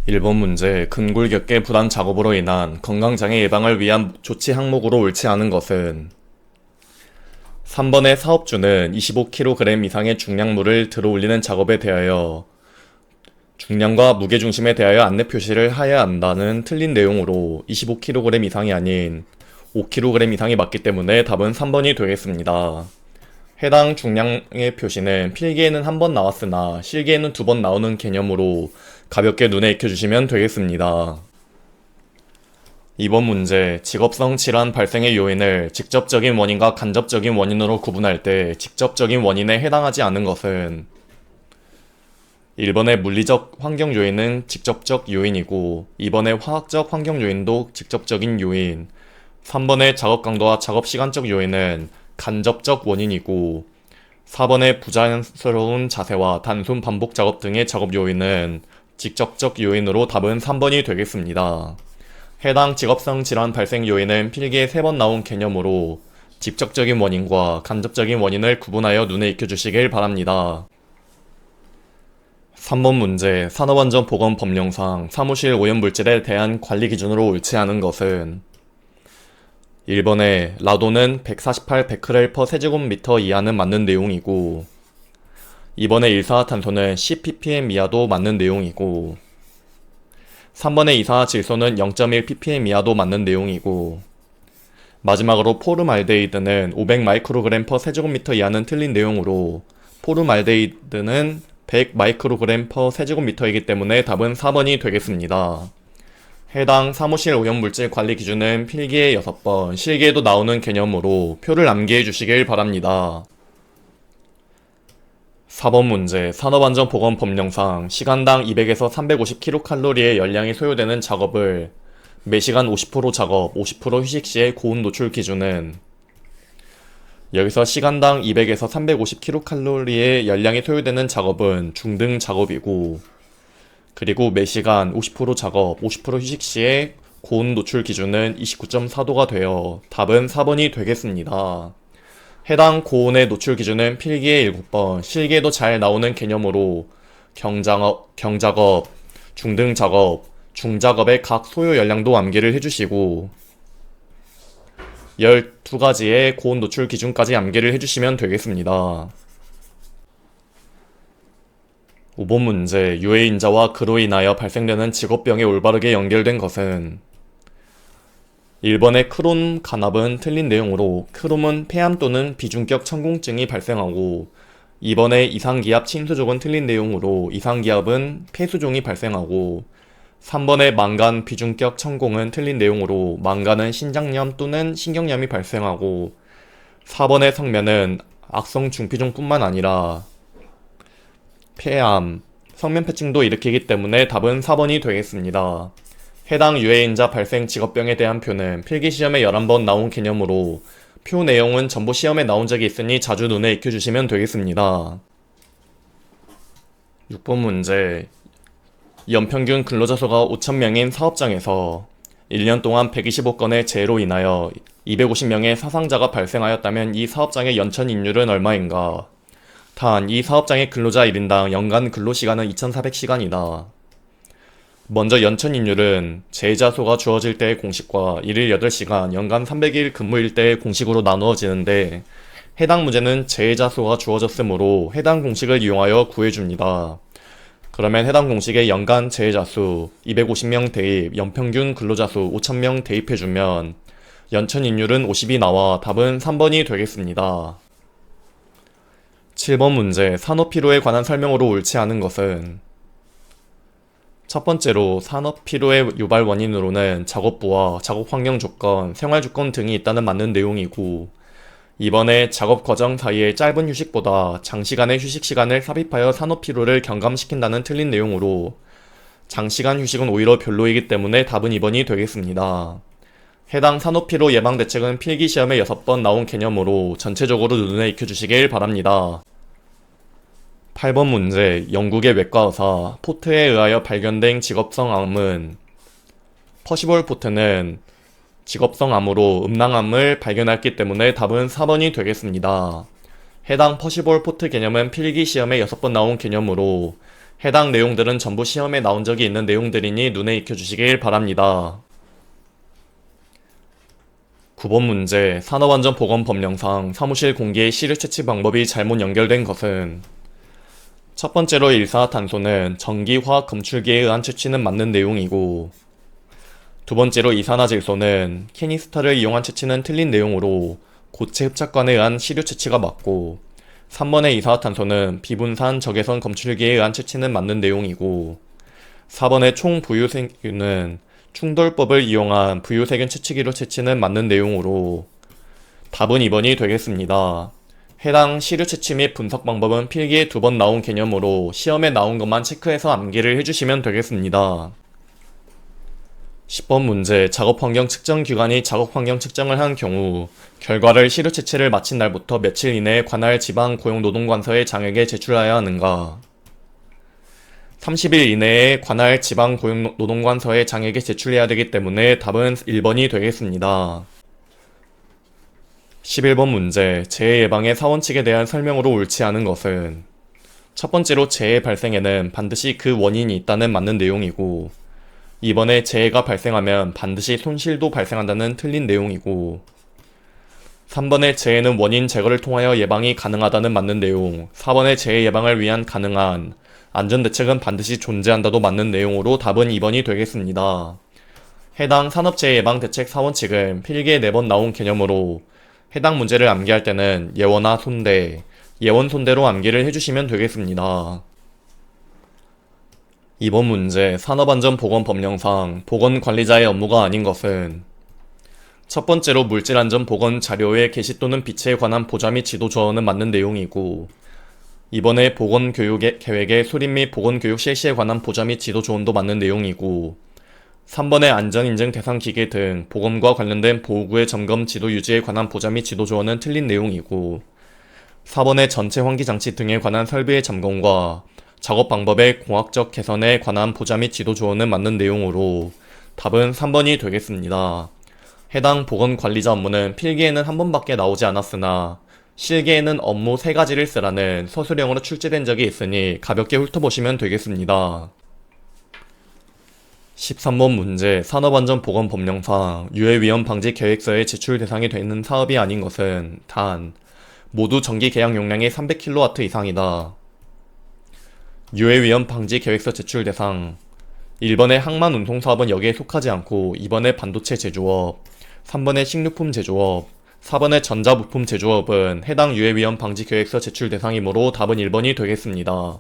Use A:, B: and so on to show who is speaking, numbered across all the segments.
A: 1번 문제, 근골격계 불안 작업으로 인한 건강장애 예방을 위한 조치 항목으로 옳지 않은 것은 3번의 사업주는 25kg 이상의 중량물을 들어올리는 작업에 대하여 중량과 무게중심에 대하여 안내 표시를 하여야 한다는 틀린 내용으로 25kg 이상이 아닌 5kg 이상이 맞기 때문에 답은 3번이 되겠습니다. 해당 중량의 표시는 필기에는 한 번 나왔으나 실기에는 2번 나오는 개념으로 가볍게 눈에 익혀주시면 되겠습니다. 2번 문제, 직업성 질환 발생의 요인을 직접적인 원인과 간접적인 원인으로 구분할 때 직접적인 원인에 해당하지 않은 것은 1번의 물리적 환경 요인은 직접적 요인이고 2번의 화학적 환경 요인도 직접적인 요인, 3번의 작업 강도와 작업 시간적 요인은 간접적 원인이고 4번의 부자연스러운 자세와 단순 반복 작업 등의 작업 요인은 직접적 요인으로 답은 3번이 되겠습니다. 해당 직업성 질환 발생 요인은 필기에 3번 나온 개념으로 직접적인 원인과 간접적인 원인을 구분하여 눈에 익혀주시길 바랍니다. 3번 문제, 산업안전보건법령상 사무실 오염물질에 대한 관리 기준으로 옳지 않은 것은 1번에 라도는 148 베크렐/per 세제곱미터 이하는 맞는 내용이고 2번에 일산화탄소는 10ppm 이하도 맞는 내용이고 3번의 이산화질소는 0.1 ppm 이하도 맞는 내용이고 마지막으로 포름알데히드는 500 마이크로그램/per 세제곱미터 이하는 틀린 내용으로 포름알데히드는 100 마이크로그램/per 세제곱미터이기 때문에 답은 4번이 되겠습니다. 해당 사무실 오염물질 관리 기준은 필기에 6번, 실기에도 나오는 개념으로 표를 암기해 주시길 바랍니다. 4번 문제, 산업안전보건법령상 시간당 200에서 350kcal의 열량이 소요되는 작업을 매시간 50% 작업, 50% 휴식 시의 고온 노출 기준은 여기서 시간당 200에서 350kcal의 열량이 소요되는 작업은 중등 작업이고 그리고 매시간 50% 작업, 50% 휴식 시의 고온 노출 기준은 29.4도가 되어 답은 4번이 되겠습니다. 해당 고온의 노출 기준은 필기에 7번, 실기에도 잘 나오는 개념으로 경작업, 중등작업, 중작업의 각 소요 열량도 암기를 해주시고 12가지의 고온 노출 기준까지 암기를 해주시면 되겠습니다. 5번 문제, 유해인자와 그로 인하여 발생되는 직업병에 올바르게 연결된 것은 1번의 크롬 간압은 틀린 내용으로 크롬은 폐암 또는 비중격 천공증이 발생하고 2번의 이상기압 침수족은 틀린 내용으로 이상기압은 폐수종이 발생하고 3번의 망간 비중격 천공은 틀린 내용으로 망간은 신장염 또는 신경염이 발생하고 4번의 성면은 악성 중피종뿐만 아니라 폐암, 성면폐증도 일으키기 때문에 답은 4번이 되겠습니다. 해당 유해인자 발생 직업병에 대한 표는 필기시험에 11번 나온 개념으로 표 내용은 전부 시험에 나온 적이 있으니 자주 눈에 익혀주시면 되겠습니다. 6번 문제, 연평균 근로자 수가 5,000명인 사업장에서 1년 동안 125건의 재해로 인하여 250명의 사상자가 발생하였다면 이 사업장의 연천 인율은 얼마인가? 단, 이 사업장의 근로자 1인당 연간 근로시간은 2,400시간이다. 먼저 연천인율은 재해자 수가 주어질 때의 공식과 일일 8시간, 연간 300일 근무일 때의 공식으로 나누어지는데 해당 문제는 재해자 수가 주어졌으므로 해당 공식을 이용하여 구해줍니다. 그러면 해당 공식에 연간 재해자 수 250명 대입, 연평균 근로자 수 5,000명 대입해주면 연천인율은 50이 나와 답은 3번이 되겠습니다. 7번 문제, 산업피로에 관한 설명으로 옳지 않은 것은 첫 번째로 산업피로의 유발 원인으로는 작업부와 작업환경 조건, 생활조건 등이 있다는 맞는 내용이고 2번에 작업 과정 사이의 짧은 휴식보다 장시간의 휴식 시간을 삽입하여 산업피로를 경감시킨다는 틀린 내용으로 장시간 휴식은 오히려 별로이기 때문에 답은 2번이 되겠습니다. 해당 산업피로 예방대책은 필기시험에 6번 나온 개념으로 전체적으로 눈에 익혀주시길 바랍니다. 8번 문제, 영국의 외과의사 포트에 의하여 발견된 직업성 암은 퍼시볼 포트는 직업성 암으로 음낭암을 발견했기 때문에 답은 4번이 되겠습니다. 해당 퍼시볼 포트 개념은 필기시험에 6번 나온 개념으로 해당 내용들은 전부 시험에 나온 적이 있는 내용들이니 눈에 익혀주시길 바랍니다. 9번 문제, 산업안전보건법령상 사무실 공기의 시료 채취 방법이 잘못 연결된 것은 첫 번째로 일산화탄소는 전기, 화학, 검출기에 의한 채취는 맞는 내용이고, 두 번째로 이산화질소는 캐니스터를 이용한 채취는 틀린 내용으로 고체 흡착관에 의한 시료 채취가 맞고, 3번의 이산화탄소는 비분산, 적외선 검출기에 의한 채취는 맞는 내용이고, 4번의 총부유세균은 충돌법을 이용한 부유세균 채취기로 채취는 맞는 내용으로 답은 2번이 되겠습니다. 해당 시료 채취 및 분석 방법은 필기에 2번 나온 개념으로 시험에 나온 것만 체크해서 암기를 해주시면 되겠습니다. 10번 문제, 작업환경 측정 기관이 작업환경 측정을 한 경우 결과를 시료 채취를 마친 날부터 며칠 이내에 관할 지방 고용노동관서에 장에게 제출하여야 하는가? 30일 이내에 관할 지방 고용노동관서에 장에게 제출해야 되기 때문에 답은 1번이 되겠습니다. 11번 문제, 재해 예방의 사원칙에 대한 설명으로 옳지 않은 것은 첫 번째로 재해 발생에는 반드시 그 원인이 있다는 맞는 내용이고, 2번에 재해가 발생하면 반드시 손실도 발생한다는 틀린 내용이고, 3번의 재해는 원인 제거를 통하여 예방이 가능하다는 맞는 내용, 4번의 재해 예방을 위한 가능한 안전대책은 반드시 존재한다도 맞는 내용으로 답은 2번이 되겠습니다. 해당 산업재해예방대책 사원칙은 필기에 4번 나온 개념으로 해당 문제를 암기할 때는 예원화 손대, 예원 손대로 암기를 해주시면 되겠습니다. 2번 문제, 산업안전보건법령상 보건관리자의 업무가 아닌 것은 첫 번째로 물질안전보건 자료의 게시 또는 비치에 관한 보좌 및 지도 조언은 맞는 내용이고, 2번에 보건교육계획의 수립 및 보건교육 실시에 관한 보좌 및 지도 조언도 맞는 내용이고, 3번의 안전인증 대상 기계 등 보건과 관련된 보호구의 점검 지도 유지에 관한 보좌 및 지도 조언은 틀린 내용이고, 4번의 전체 환기장치 등에 관한 설비의 점검과 작업 방법의 공학적 개선에 관한 보좌 및 지도 조언은 맞는 내용으로 답은 3번이 되겠습니다. 해당 보건관리자 업무는 필기에는 한 번밖에 나오지 않았으나 실기에는 업무 3가지를 쓰라는 서술형으로 출제된 적이 있으니 가볍게 훑어보시면 되겠습니다. 13번 문제, 산업안전보건법령상 유해위험 방지 계획서에 제출 대상이 되는 사업이 아닌 것은 단 모두 전기 계약 용량이 300kW 이상이다. 유해위험 방지 계획서 제출 대상 1번의 항만 운송 사업은 여기에 속하지 않고, 2번의 반도체 제조업, 3번의 식료품 제조업, 4번의 전자부품 제조업은 해당 유해위험 방지 계획서 제출 대상이므로 답은 1번이 되겠습니다.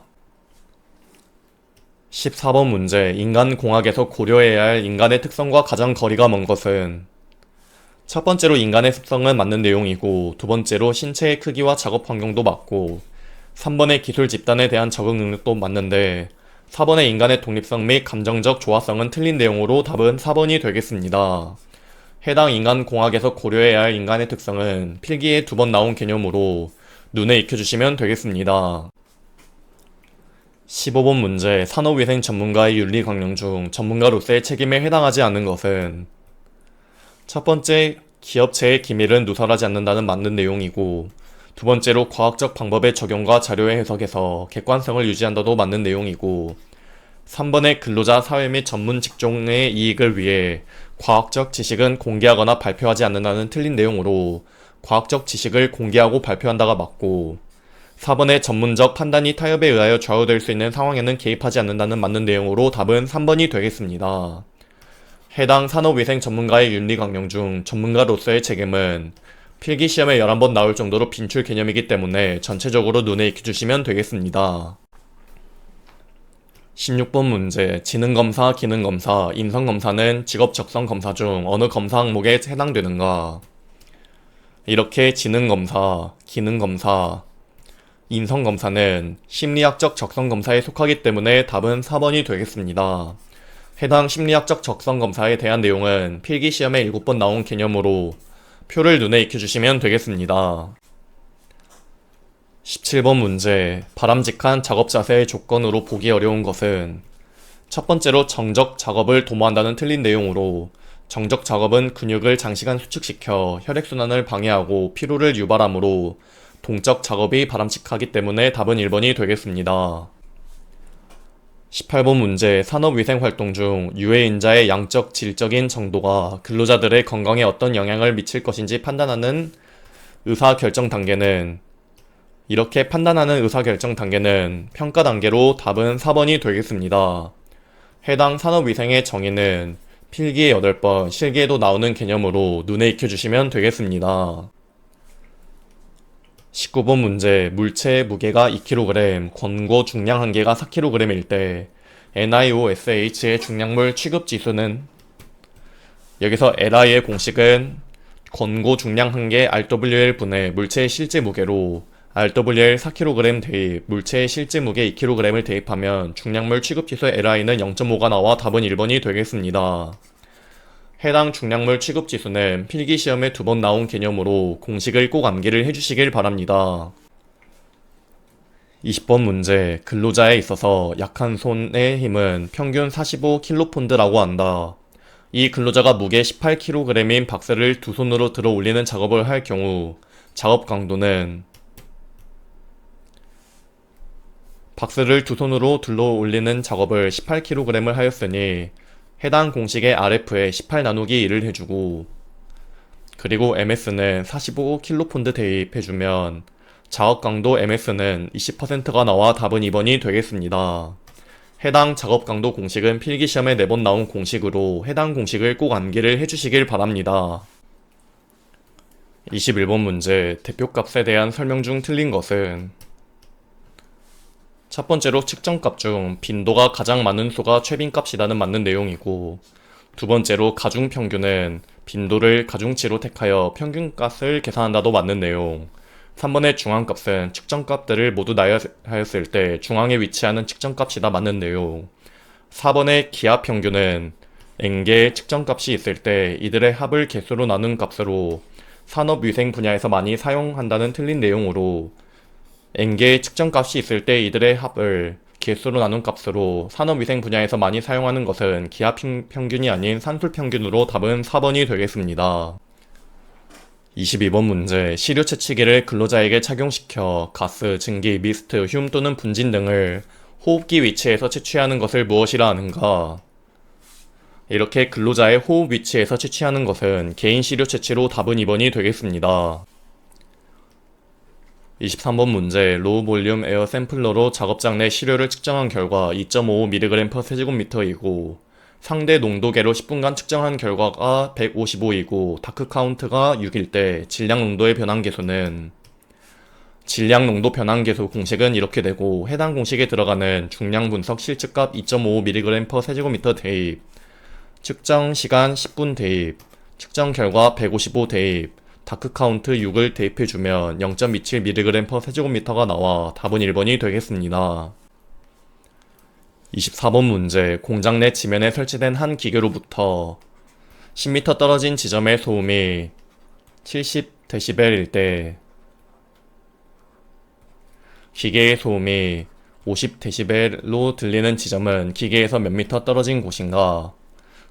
A: 14번 문제, 인간공학에서 고려해야 할 인간의 특성과 가장 거리가 먼 것은 첫 번째로 인간의 습성은 맞는 내용이고, 두 번째로 신체의 크기와 작업 환경도 맞고, 3번의 기술 집단에 대한 적응 능력도 맞는데, 4번의 인간의 독립성 및 감정적 조화성은 틀린 내용으로 답은 4번이 되겠습니다. 해당 인간공학에서 고려해야 할 인간의 특성은 필기에 2번 나온 개념으로 눈에 익혀주시면 되겠습니다. 15번 문제, 산업위생 전문가의 윤리 강령 중 전문가로서의 책임에 해당하지 않는 것은 첫 번째, 기업체의 기밀은 누설하지 않는다는 맞는 내용이고, 두 번째로 과학적 방법의 적용과 자료의 해석에서 객관성을 유지한다도 맞는 내용이고, 3번의 근로자 사회 및 전문 직종의 이익을 위해 과학적 지식은 공개하거나 발표하지 않는다는 틀린 내용으로 과학적 지식을 공개하고 발표한다가 맞고, 4번의 전문적 판단이 타협에 의하여 좌우될 수 있는 상황에는 개입하지 않는다는 맞는 내용으로 답은 3번이 되겠습니다. 해당 산업위생 전문가의 윤리 강령 중 전문가로서의 책임은 필기시험에 11번 나올 정도로 빈출 개념이기 때문에 전체적으로 눈에 익혀주시면 되겠습니다. 16번 문제, 지능검사, 기능검사, 인성검사는 직업적성검사 중 어느 검사 항목에 해당되는가? 이렇게 지능검사, 기능검사, 인성검사는 심리학적 적성검사에 속하기 때문에 답은 4번이 되겠습니다. 해당 심리학적 적성검사에 대한 내용은 필기시험에 7번 나온 개념으로 표를 눈에 익혀주시면 되겠습니다. 17번 문제, 바람직한 작업 자세의 조건으로 보기 어려운 것은 첫 번째로 정적 작업을 도모한다는 틀린 내용으로 정적 작업은 근육을 장시간 수축시켜 혈액순환을 방해하고 피로를 유발하므로 동적 작업이 바람직하기 때문에 답은 1번이 되겠습니다. 18번 문제 산업위생 활동 중 유해인자의 양적, 질적인 정도가 근로자들의 건강에 어떤 영향을 미칠 것인지 판단하는 의사결정 단계는 이렇게 판단하는 의사결정 단계는 평가 단계로 답은 4번이 되겠습니다. 해당 산업위생의 정의는 필기에 8번, 실기에도 나오는 개념으로 눈에 익혀주시면 되겠습니다. 19번 문제 물체의 무게가 2kg, 권고 중량 한계가 4kg일 때 NiOSH의 중량물 취급지수는 여기서 Li의 공식은 권고 중량 한계 RWL 분의 물체의 실제 무게로 RWL 4kg 대입, 물체의 실제 무게 2kg을 대입하면 중량물 취급지수 Li는 0.5가 나와 답은 1번이 되겠습니다. 해당 중량물 취급지수는 필기시험에 2번 나온 개념으로 공식을 꼭 암기를 해주시길 바랍니다. 20번 문제 근로자에 있어서 약한 손의 힘은 평균 45kP라고 한다. 이 근로자가 무게 18kg인 박스를 두 손으로 들어 올리는 작업을 할 경우 작업 강도는 박스를 두 손으로 들어 올리는 작업을 18kg을 하였으니 해당 공식의 RF에 18 나누기 1을 해주고 그리고 MS는 45kP 대입해주면 작업 강도 MS는 20%가 나와 답은 2번이 되겠습니다. 해당 작업 강도 공식은 필기시험에 4번 나온 공식으로 해당 공식을 꼭 암기를 해주시길 바랍니다. 21번 문제 대표값에 대한 설명 중 틀린 것은 첫 번째로 측정값 중 빈도가 가장 많은 수가 최빈값이라는 맞는 내용이고 두 번째로 가중평균은 빈도를 가중치로 택하여 평균값을 계산한다도 맞는 내용 3번의 중앙값은 측정값들을 모두 나열하였을 때 중앙에 위치하는 측정값이다 맞는 내용 4번의 기하평균은 n개의 측정값이 있을 때 이들의 합을 개수로 나눈 값으로 산업위생 분야에서 많이 사용한다는 틀린 내용으로 n개의 측정값이 있을 때 이들의 합을 개수로 나눈 값으로 산업위생 분야에서 많이 사용하는 것은 기하평균이 아닌 산술평균으로 답은 4번이 되겠습니다. 22번 문제 시료 채취기를 근로자에게 착용시켜 가스, 증기, 미스트, 띨 또는 분진 등을 호흡기 위치에서 채취하는 것을 무엇이라 하는가? 이렇게 근로자의 호흡 위치에서 채취하는 것은 개인 시료 채취로 답은 2번이 되겠습니다. 23번 문제 로우 볼륨 에어 샘플러로 작업장 내 시료를 측정한 결과 2.55mg/세제곱미터이고 상대 농도계로 10분간 측정한 결과가 155이고 다크 카운트가 6일 때 질량 농도의 변환계수는 질량 농도 변환계수 공식은 이렇게 되고 해당 공식에 들어가는 중량 분석 실측값 2.55mg/세제곱미터 대입 측정 시간 10분 대입 측정 결과 155 대입 다크 카운트 6을 대입해주면 0.27mg/세제곱미터가 나와 답은 1번이 되겠습니다. 24번 문제 공장 내 지면에 설치된 한 기계로부터 10m 떨어진 지점의 소음이 70dB일 때 기계의 소음이 50dB로 들리는 지점은 기계에서 몇 미터 떨어진 곳인가?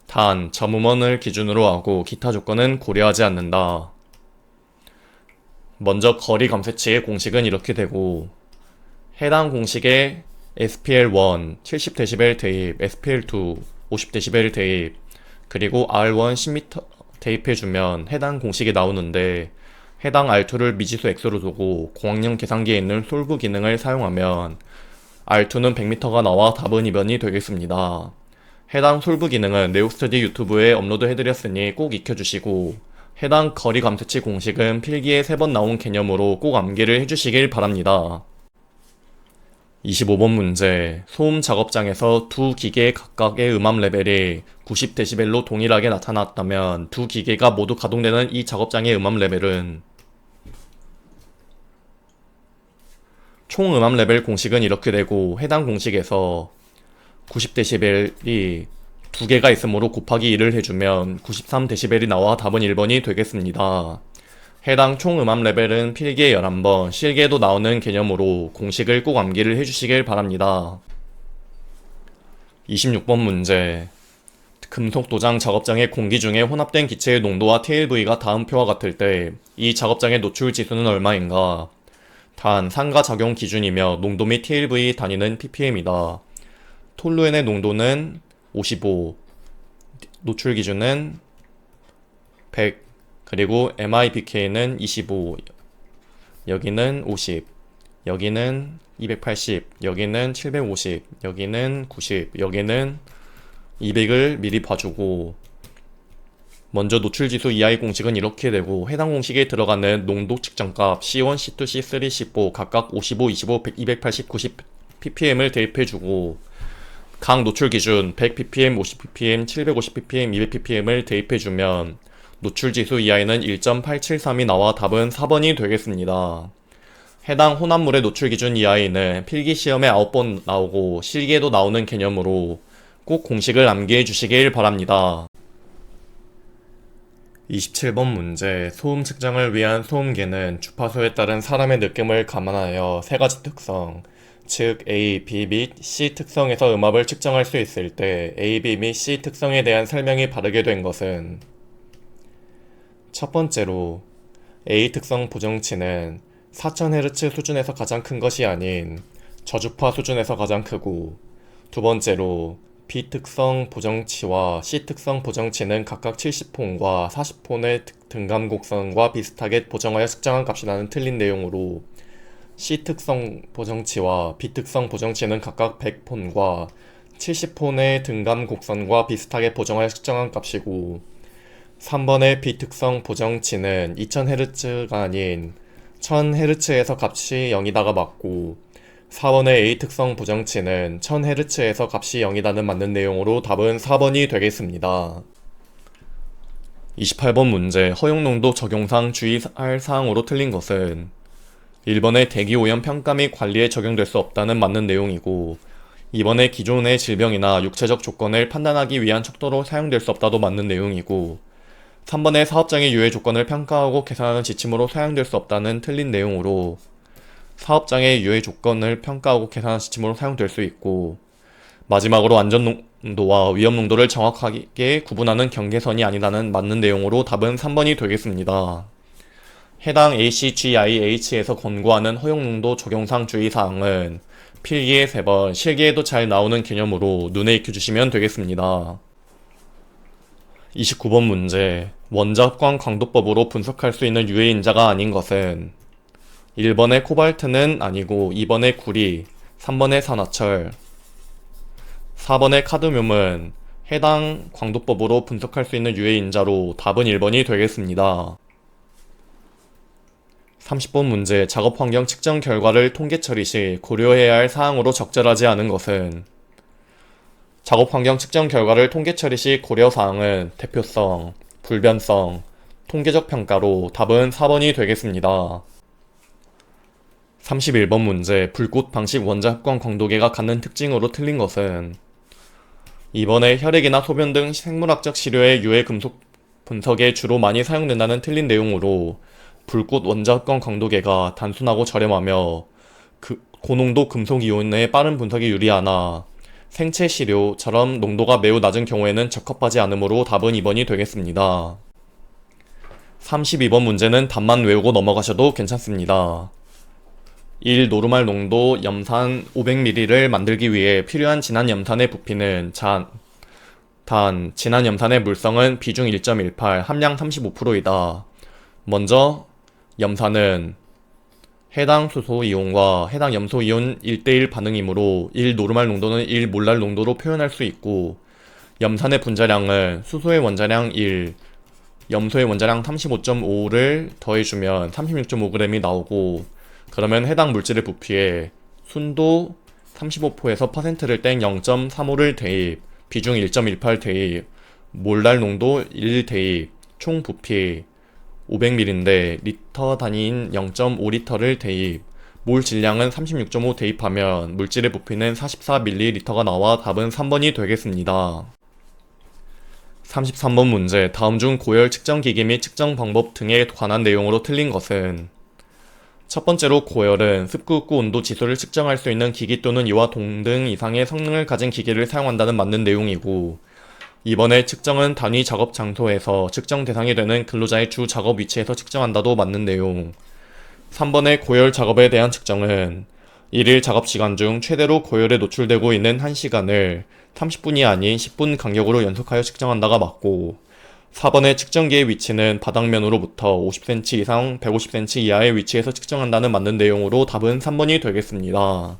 A: 단, 점음원을 기준으로 하고 기타 조건은 고려하지 않는다. 먼저 거리 감쇄치의 공식은 이렇게 되고 해당 공식에 SPL1 70dB 대입, SPL2 50dB 대입, 그리고 R1 10m 대입해주면 해당 공식이 나오는데 해당 R2를 미지수 X로 두고 공학용 계산기에 있는 솔브 기능을 사용하면 R2는 100m가 나와 답은 2번이 되겠습니다. 해당 솔브 기능은 네오스터디 유튜브에 업로드해드렸으니 꼭 익혀주시고 해당 거리 감쇄치 공식은 필기에 3번 나온 개념으로 꼭 암기를 해주시길 바랍니다. 25번 문제 소음 작업장에서 두 기계 각각의 음압 레벨이 90dB로 동일하게 나타났다면 두 기계가 모두 가동되는 이 작업장의 음압 레벨은 총 음압 레벨 공식은 이렇게 되고 해당 공식에서 90dB이 두 개가 있으므로 곱하기 1을 해주면 93dB이 나와 답은 1번이 되겠습니다. 해당 총 음압 레벨은 필기에 11번, 실기에도 나오는 개념으로 공식을 꼭 암기를 해주시길 바랍니다. 26번 문제 금속 도장 작업장의 공기 중에 혼합된 기체의 농도와 TLV가 다음 표와 같을 때 이 작업장의 노출 지수는 얼마인가? 단, 상가작용 기준이며 농도 및 TLV 단위는 ppm이다. 톨루엔의 농도는 55, 노출 기준은 100, 그리고 MIBK는 25, 여기는 50, 여기는 280, 여기는 750, 여기는 90, 여기는 200을 미리 봐주고, 먼저 노출지수 EI 공식은 이렇게 되고, 해당 공식에 들어가는 농도 측정값 C1, C2, C3, C4 각각 55, 25, 100, 280, 90 ppm을 대입해주고, 각 노출 기준 100 ppm, 50 ppm, 750 ppm, 200 ppm을 대입해주면 노출지수 EI는 1.873이 나와 답은 4번이 되겠습니다. 해당 혼합물의 노출 기준 EI는 필기시험에 9번 나오고 실기에도 나오는 개념으로 꼭 공식을 암기해 주시길 바랍니다. 27번 문제, 소음 측정을 위한 소음계는 주파수에 따른 사람의 느낌을 감안하여 세 가지 특성, 즉 A, B 및 C 특성에서 음압을 측정할 수 있을 때 A, B 및 C 특성에 대한 설명이 바르게 된 것은, 첫 번째로 A 특성 보정치는 4000Hz 수준에서 가장 큰 것이 아닌 저주파 수준에서 가장 크고, 두 번째로 B 특성 보정치와 C 특성 보정치는 각각 70폰과 40폰의 등감 곡선과 비슷하게 보정하여 측정한 값이라는 틀린 내용으로 C 특성 보정치와 B 특성 보정치는 각각 100폰과 70폰의 등감 곡선과 비슷하게 보정하여 측정한 값이고, 3번의 B 특성 보정치는 2000Hz가 아닌 1000Hz에서 값이 0이다가 맞고, 4번의 A 특성 보정치는 1000Hz에서 값이 0이다는 맞는 내용으로 답은 4번이 되겠습니다. 28번 문제, 허용농도 적용상 주의할 사항으로 틀린 것은 1번의 대기오염 평가 및 관리에 적용될 수 없다는 맞는 내용이고, 2번의 기존의 질병이나 육체적 조건을 판단하기 위한 척도로 사용될 수 없다도 맞는 내용이고, 3번의 사업장의 유해 조건을 평가하고 계산하는 지침으로 사용될 수 없다는 틀린 내용으로 사업장의 유해 조건을 평가하고 계산하는 지침으로 사용될 수 있고, 마지막으로 안전농도와 위험농도를 정확하게 구분하는 경계선이 아니라는 맞는 내용으로 답은 3번이 되겠습니다. 해당 ACGIH에서 권고하는 허용농도 적용상 주의사항은 필기에 3번, 실기에도 잘 나오는 개념으로 눈에 익혀주시면 되겠습니다. 29번 문제, 원자합광 강도법으로 분석할 수 있는 유해인자가 아닌 것은 1번의 코발트는 아니고 2번의 구리, 3번의 산화철, 4번의 카드뮴은 해당 광도법으로 분석할 수 있는 유해인자로 답은 1번이 되겠습니다. 30번 문제, 작업환경 측정 결과를 통계 처리 시 고려해야 할 사항으로 적절하지 않은 것은, 작업환경 측정 결과를 통계 처리 시 고려사항은 대표성, 불변성, 통계적 평가로 답은 4번이 되겠습니다. 31번 문제, 불꽃 방식 원자합광 광도계가 갖는 특징으로 틀린 것은 2번에 혈액이나 소변 등 생물학적 시료의 유해 금속 분석에 주로 많이 사용된다는 틀린 내용으로 불꽃 원자합광 광도계가 단순하고 저렴하며 고농도 금속 이온의 빠른 분석에 유리하나 생체 시료처럼 농도가 매우 낮은 경우에는 적합하지 않으므로 답은 2번이 되겠습니다. 32번 문제는 답만 외우고 넘어가셔도 괜찮습니다. 1. 노르말 농도 염산 500ml를 만들기 위해 필요한 진한 염산의 부피는 단, 진한 염산의 물성은 비중 1.18, 함량 35%이다. 먼저 염산은 해당 수소이온과 해당 염소이온 1대1 반응이므로 1 노르말 농도는 1 몰랄 농도로 표현할 수 있고, 염산의 분자량은 수소의 원자량 1, 염소의 원자량 35.5를 더해주면 36.5g이 나오고, 그러면 해당 물질의 부피에 순도 35%에서 %를 뗀 0.35를 대입, 비중 1.18 대입, 몰랄 농도 1 대입, 총 부피 500ml인데 리터 단위인 0.5리터를 대입, 몰 질량은 36.5 대입하면 물질의 부피는 44ml가 나와 답은 3번이 되겠습니다. 33번 문제, 다음 중 고열 측정 기기 및 측정 방법 등에 관한 내용으로 틀린 것은, 첫 번째로 고열은 습구 온도 지수를 측정할 수 있는 기기 또는 이와 동등 이상의 성능을 가진 기기를 사용한다는 맞는 내용이고, 2번의 측정은 단위 작업 장소에서 측정 대상이 되는 근로자의 주 작업 위치에서 측정한다도 맞는 내용. 3번의 고열 작업에 대한 측정은 일일 작업시간 중 최대로 고열에 노출되고 있는 1시간을 30분이 아닌 10분 간격으로 연속하여 측정한다가 맞고, 4번의 측정기의 위치는 바닥면으로부터 50cm 이상 150cm 이하의 위치에서 측정한다는 맞는 내용으로 답은 3번이 되겠습니다.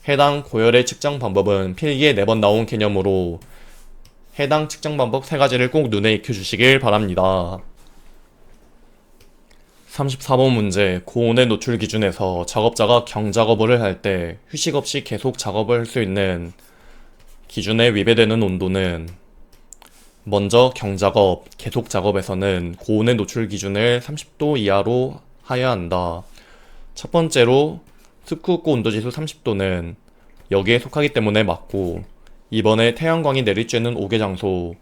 A: 해당 고열의 측정 방법은 필기에 4번 나온 개념으로 해당 측정 방법 3가지를 꼭 눈에 익혀주시길 바랍니다. 34번 문제, 고온의 노출 기준에서 작업자가 경작업을 할 때 휴식 없이 계속 작업을 할 수 있는 기준에 위배되는 온도는, 먼저 경작업, 계속 작업에서는 고온의 노출 기준을 30도 이하로 하여야 한다. 첫 번째로 스쿠우코 온도지수 30도는 여기에 속하기 때문에 맞고, 이번에 태양광이 내릴 쬐는 5개 장소의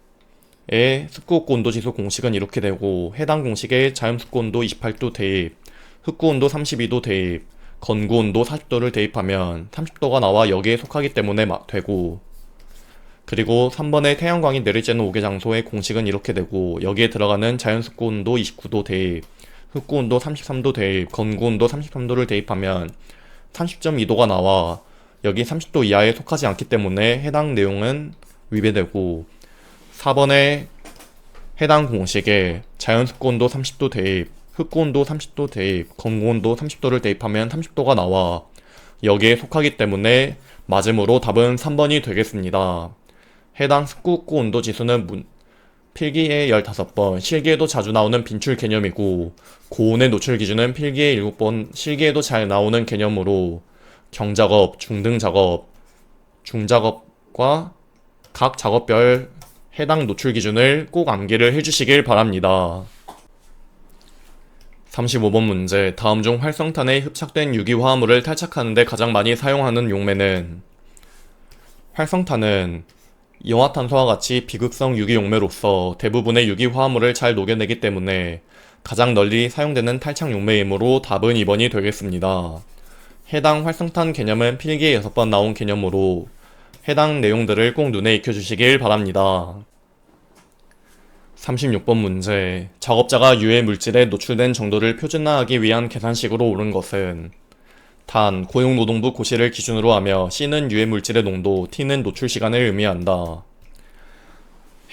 A: 스쿠오코 온도지수 공식은 이렇게 되고, 해당 공식에 자연스쿠 온도 28도 대입, 흑구 온도 32도 대입, 건구 온도 40도를 대입하면 30도가 나와 여기에 속하기 때문에 되고, 그리고 3번에 태양광이 내릴 쬐는 5개 장소의 공식은 이렇게 되고, 여기에 들어가는 자연스쿠 온도 29도 대입, 흑구 온도 33도 대입, 건구 온도 33도를 대입하면 30.2도가 나와 여기 30도 이하에 속하지 않기 때문에 해당 내용은 위배되고, 4번에 해당 공식에 자연스쿠 온도 30도 대입, 흑구 온도 30도 대입, 건구 온도 30도를 대입하면 30도가 나와 여기에 속하기 때문에 맞음으로 답은 3번이 되겠습니다. 해당 스쿠오코 온도 지수는 필기에 15번, 실기에도 자주 나오는 빈출 개념이고, 고온의 노출 기준은 필기에 7번, 실기에도 잘 나오는 개념으로 경작업, 중등작업, 중작업과 각 작업별 해당 노출 기준을 꼭 암기를 해주시길 바랍니다. 35번 문제, 다음 중 활성탄에 흡착된 유기화합물을 탈착하는 데 가장 많이 사용하는 용매는, 활성탄은 이화탄소와 같이 비극성 유기용매로서 대부분의 유기화합물을 잘 녹여내기 때문에 가장 널리 사용되는 탈착 용매이므로 답은 2번이 되겠습니다. 해당 활성탄 개념은 필기에 6번 나온 개념으로 해당 내용들을 꼭 눈에 익혀주시길 바랍니다. 36번 문제, 작업자가 유해 물질에 노출된 정도를 표준화하기 위한 계산식으로 옳은 것은, 단, 고용노동부 고시를 기준으로 하며 C는 유해 물질의 농도, T는 노출 시간을 의미한다.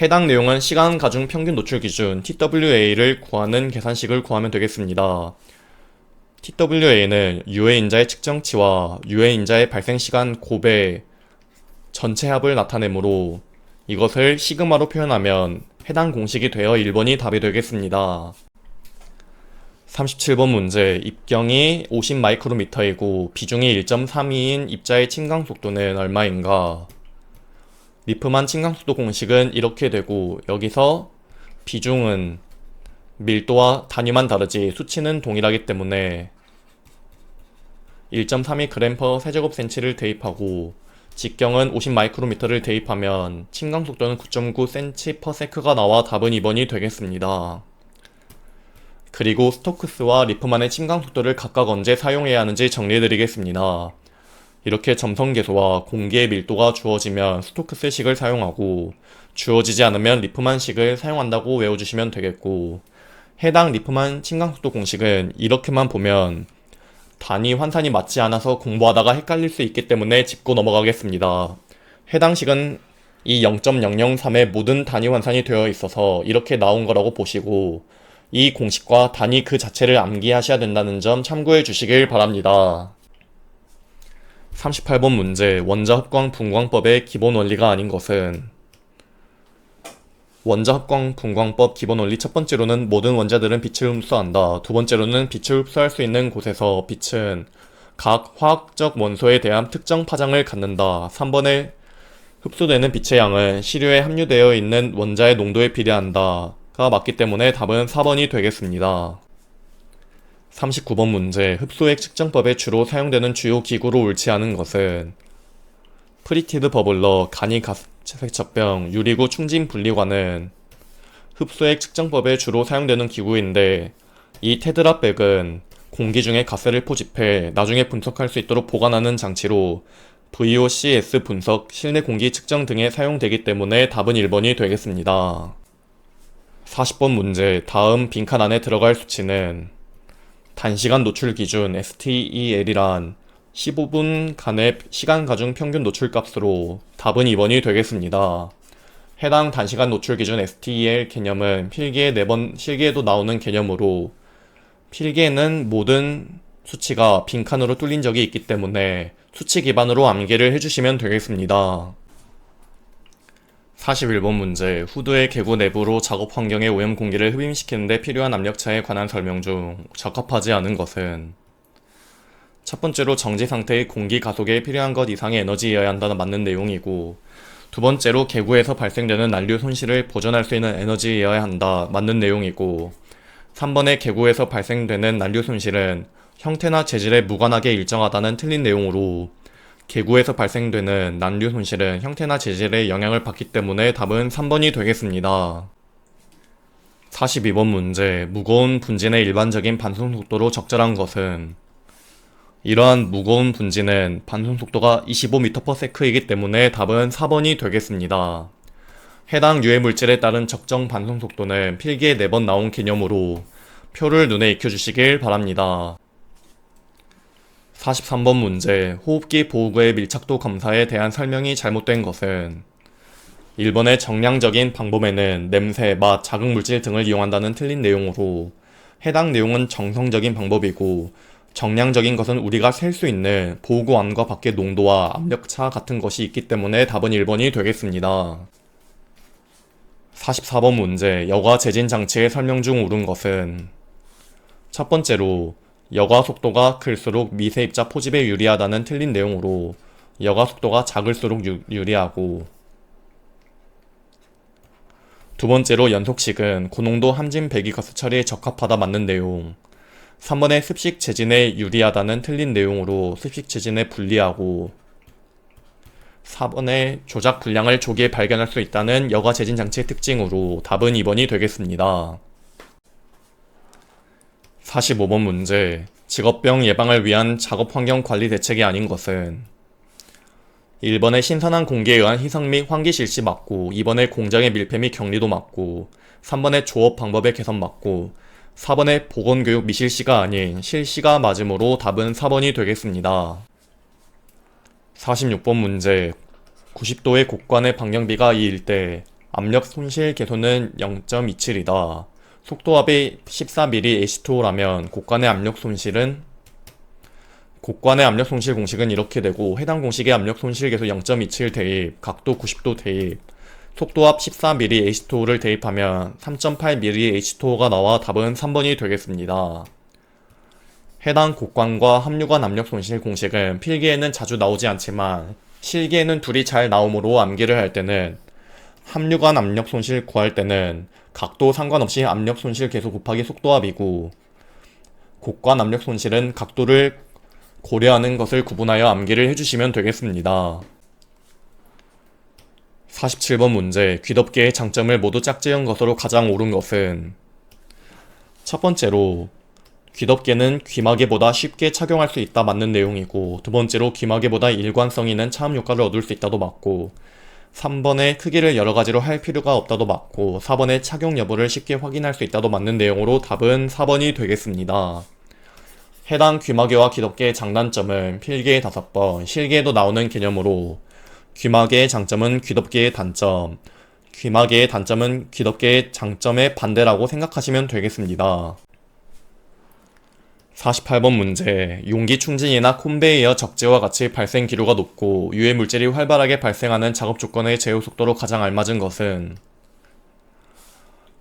A: 해당 내용은 시간 가중 평균 노출 기준 TWA를 구하는 계산식을 구하면 되겠습니다. TWA는 유해인자의 측정치와 유해인자의 발생시간 곱의 전체 합을 나타내므로 이것을 시그마로 표현하면 해당 공식이 되어 1번이 답이 되겠습니다. 37번 문제, 입경이 50마이크로미터이고 비중이 1.32인 입자의 침강 속도는 얼마인가? 리프만 침강 속도 공식은 이렇게 되고, 여기서 비중은 밀도와 단위만 다르지 수치는 동일하기 때문에 1.32g/세제곱cm를 대입하고, 직경은 50마이크로미터를 대입하면 침강 속도는 9.9cm/s가 나와 답은 2번이 되겠습니다. 그리고 스토크스와 리프만의 침강 속도를 각각 언제 사용해야 하는지 정리해드리겠습니다. 이렇게 점성계수와 공기의 밀도가 주어지면 스토크스식을 사용하고, 주어지지 않으면 리프만식을 사용한다고 외워주시면 되겠고, 해당 리프만 침강 속도 공식은 이렇게만 보면 단위 환산이 맞지 않아서 공부하다가 헷갈릴 수 있기 때문에 짚고 넘어가겠습니다. 해당 식은 이 0.003의 모든 단위 환산이 되어 있어서 이렇게 나온 거라고 보시고, 이 공식과 단위 그 자체를 암기하셔야 된다는 점 참고해 주시길 바랍니다. 38번 문제, 원자합광 분광법의 기본 원리가 아닌 것은, 원자합광 분광법 기본 원리 첫 번째로는 모든 원자들은 빛을 흡수한다. 두 번째로는 빛을 흡수할 수 있는 곳에서 빛은 각 화학적 원소에 대한 특정 파장을 갖는다. 3번에 흡수되는 빛의 양은 시료에 함유되어 있는 원자의 농도에 비례한다가 맞기 때문에 답은 4번이 되겠습니다. 39번 문제, 흡수액 측정법에 주로 사용되는 주요 기구로 옳지 않은 것은, 프리티드 버블러, 간이 가스세척병, 유리구 충진 분리관은 흡수액 측정법에 주로 사용되는 기구인데, 이 테드라백은 공기 중에 가스를 포집해 나중에 분석할 수 있도록 보관하는 장치로 VOCS 분석, 실내 공기 측정 등에 사용되기 때문에 답은 1번이 되겠습니다. 40번 문제, 다음 빈칸 안에 들어갈 수치는, 단시간 노출 기준 STEL이란 15분간의 시간 가중 평균 노출값으로 답은 2번이 되겠습니다. 해당 단시간 노출 기준 STEL 개념은 필기에 4번, 실기에도 나오는 개념으로 필기에는 모든 수치가 빈칸으로 뚫린 적이 있기 때문에 수치 기반으로 암기를 해주시면 되겠습니다. 41번 문제, 후드의 개구 내부로 작업 환경의 오염 공기를 흡입시키는 데 필요한 압력차에 관한 설명 중 적합하지 않은 것은 첫 번째로 정지 상태의 공기 가속에 필요한 것 이상의 에너지여야 한다는 맞는 내용이고, 두 번째로 개구에서 발생되는 난류 손실을 보전할 수 있는 에너지여야 한다 맞는 내용이고, 3번의 개구에서 발생되는 난류 손실은 형태나 재질에 무관하게 일정하다는 틀린 내용으로 개구에서 발생되는 난류 손실은 형태나 재질에 영향을 받기 때문에 답은 3번이 되겠습니다. 42번 문제, 무거운 분진의 일반적인 반송 속도로 적절한 것은 이러한 무거운 분진은 반송 속도가 25m/s이기 때문에 답은 4번이 되겠습니다. 해당 유해 물질에 따른 적정 반송 속도는 필기에 4번 나온 개념으로 표를 눈에 익혀주시길 바랍니다. 43번 문제, 호흡기 보호구의 밀착도 검사에 대한 설명이 잘못된 것은 1번의 정량적인 방법에는 냄새, 맛, 자극물질 등을 이용한다는 틀린 내용으로 해당 내용은 정성적인 방법이고, 정량적인 것은 우리가 셀 수 있는 보호구 안과 밖의 농도와 압력차 같은 것이 있기 때문에 답은 1번이 되겠습니다. 44번 문제, 여과 재진 장치의 설명 중 옳은 것은 첫 번째로 여과 속도가 클수록 미세 입자 포집에 유리하다는 틀린 내용으로 여과 속도가 작을수록 유리하고, 두 번째로 연속식은 고농도 함진 배기가스 처리에 적합하다 맞는 내용, 3번의 습식 재진에 유리하다는 틀린 내용으로 습식 재진에 불리하고, 4번의 조작 불량을 조기에 발견할 수 있다는 여과 재진 장치의 특징으로 답은 2번이 되겠습니다. 45번 문제, 직업병 예방을 위한 작업 환경 관리 대책이 아닌 것은 1번의 신선한 공기에 의한 희석 및 환기 실시 맞고, 2번의 공장의 밀폐 및 격리도 맞고, 3번의 조업 방법의 개선 맞고, 4번의 보건교육 미실시가 아닌 실시가 맞으므로 답은 4번이 되겠습니다. 46번 문제, 90도의 곡관의 반경비가 2일 때 압력 손실 계수는 0.27이다. 속도압이 14mm H2O라면 곡관의 압력 손실 공식은 이렇게 되고, 해당 공식의 압력 손실 계수 0.27 대입, 각도 90도 대입, 속도압 14mm H2O를 대입하면 3.8mm H2O가 나와 답은 3번이 되겠습니다. 해당 곡관과 함유관 압력 손실 공식은 필기에는 자주 나오지 않지만 실기에는 둘이 잘 나오므로 암기를 할 때는 함유관 압력 손실 구할 때는 각도 상관없이 압력 손실 계수 곱하기 속도압이고, 곡관 압력 손실은 각도를 고려하는 것을 구분하여 암기를 해주시면 되겠습니다. 47번 문제, 귀덮개의 장점을 모두 짝지은 것으로 가장 옳은 것은 첫 번째로 귀덮개는 귀마개보다 쉽게 착용할 수 있다 맞는 내용이고, 두 번째로 귀마개보다 일관성 있는 차음 효과를 얻을 수 있다도 맞고, 3번의 크기를 여러가지로 할 필요가 없다도 맞고, 4번의 착용 여부를 쉽게 확인할 수 있다도 맞는 내용으로 답은 4번이 되겠습니다. 해당 귀마개와 귀덮개의 장단점은 필기에 5번, 실기에도 나오는 개념으로 귀마개의 장점은 귀덮개의 단점, 귀마개의 단점은 귀덮개의 장점의 반대라고 생각하시면 되겠습니다. 48번 문제, 용기 충진이나 콘베이어 적재와 같이 발생 기류가 높고 유해 물질이 활발하게 발생하는 작업 조건의 제어 속도로 가장 알맞은 것은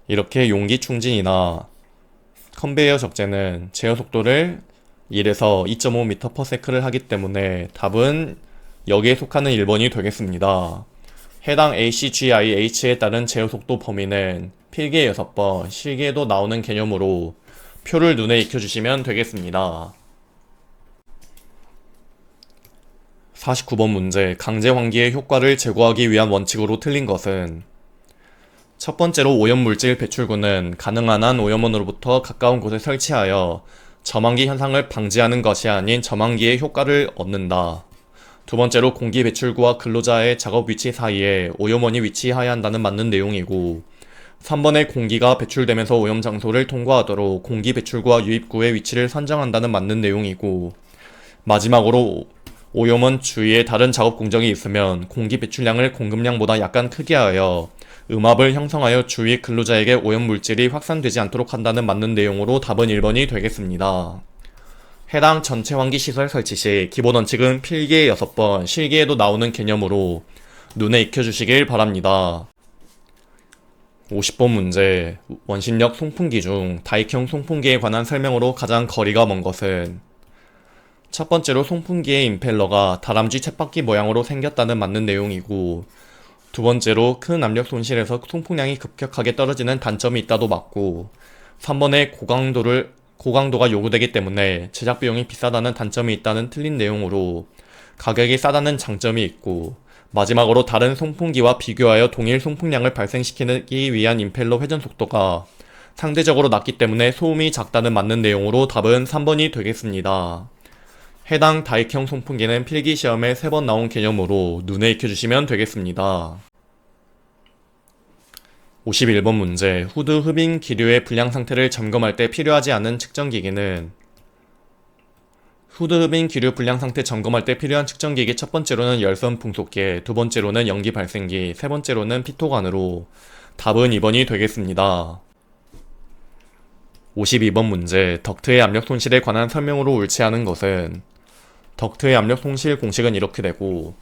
A: 이렇게 용기 충진이나 컨베이어 적재는 제어 속도를 1에서 2.5m/s를 하기 때문에 답은 여기에 속하는 1번이 되겠습니다. 해당 ACGIH에 따른 제어 속도 범위는 필기에 6번, 실기에도 나오는 개념으로 표를 눈에 익혀주시면 되겠습니다. 49번 문제, 강제 환기의 효과를 제고하기 위한 원칙으로 틀린 것은 첫 번째로 오염물질 배출구는 가능한 한 오염원으로부터 가까운 곳에 설치하여 점환기 현상을 방지하는 것이 아닌 점환기의 효과를 얻는다. 두 번째로 공기 배출구와 근로자의 작업 위치 사이에 오염원이 위치해야 한다는 맞는 내용이고, 3번의 공기가 배출되면서 오염 장소를 통과하도록 공기 배출구와 유입구의 위치를 선정한다는 맞는 내용이고, 마지막으로 오염원 주위에 다른 작업 공정이 있으면 공기 배출량을 공급량보다 약간 크게 하여 음압을 형성하여 주위 근로자에게 오염물질이 확산되지 않도록 한다는 맞는 내용으로 답은 1번이 되겠습니다. 해당 전체 환기시설 설치 시 기본 원칙은 필기에 6번, 실기에도 나오는 개념으로 눈에 익혀주시길 바랍니다. 50번 문제, 원심력 송풍기 중 다익형 송풍기에 관한 설명으로 가장 거리가 먼 것은 첫 번째로 송풍기의 임펠러가 다람쥐 쳇바퀴 모양으로 생겼다는 맞는 내용이고, 두 번째로 큰 압력 손실에서 송풍량이 급격하게 떨어지는 단점이 있다도 맞고, 3번에 고강도가 요구되기 때문에 제작 비용이 비싸다는 단점이 있다는 틀린 내용으로 가격이 싸다는 장점이 있고, 마지막으로 다른 송풍기와 비교하여 동일 송풍량을 발생시키기 위한 임펠러 회전 속도가 상대적으로 낮기 때문에 소음이 작다는 맞는 내용으로 답은 3번이 되겠습니다. 해당 다익형 송풍기는 필기시험에 3번 나온 개념으로 눈에 익혀주시면 되겠습니다. 51번 문제, 후드 흡인 기류의 불량 상태를 점검할 때 필요하지 않은 측정기기는 후드 흡인 기류 불량 상태 점검할 때 필요한 측정기기 첫 번째로는 열선 풍속계, 두 번째로는 연기 발생기, 세 번째로는 피토관으로 답은 2번이 되겠습니다. 52번 문제, 덕트의 압력 손실에 관한 설명으로 옳지 않은 것은 덕트의 압력 손실 공식은 이렇게 되고,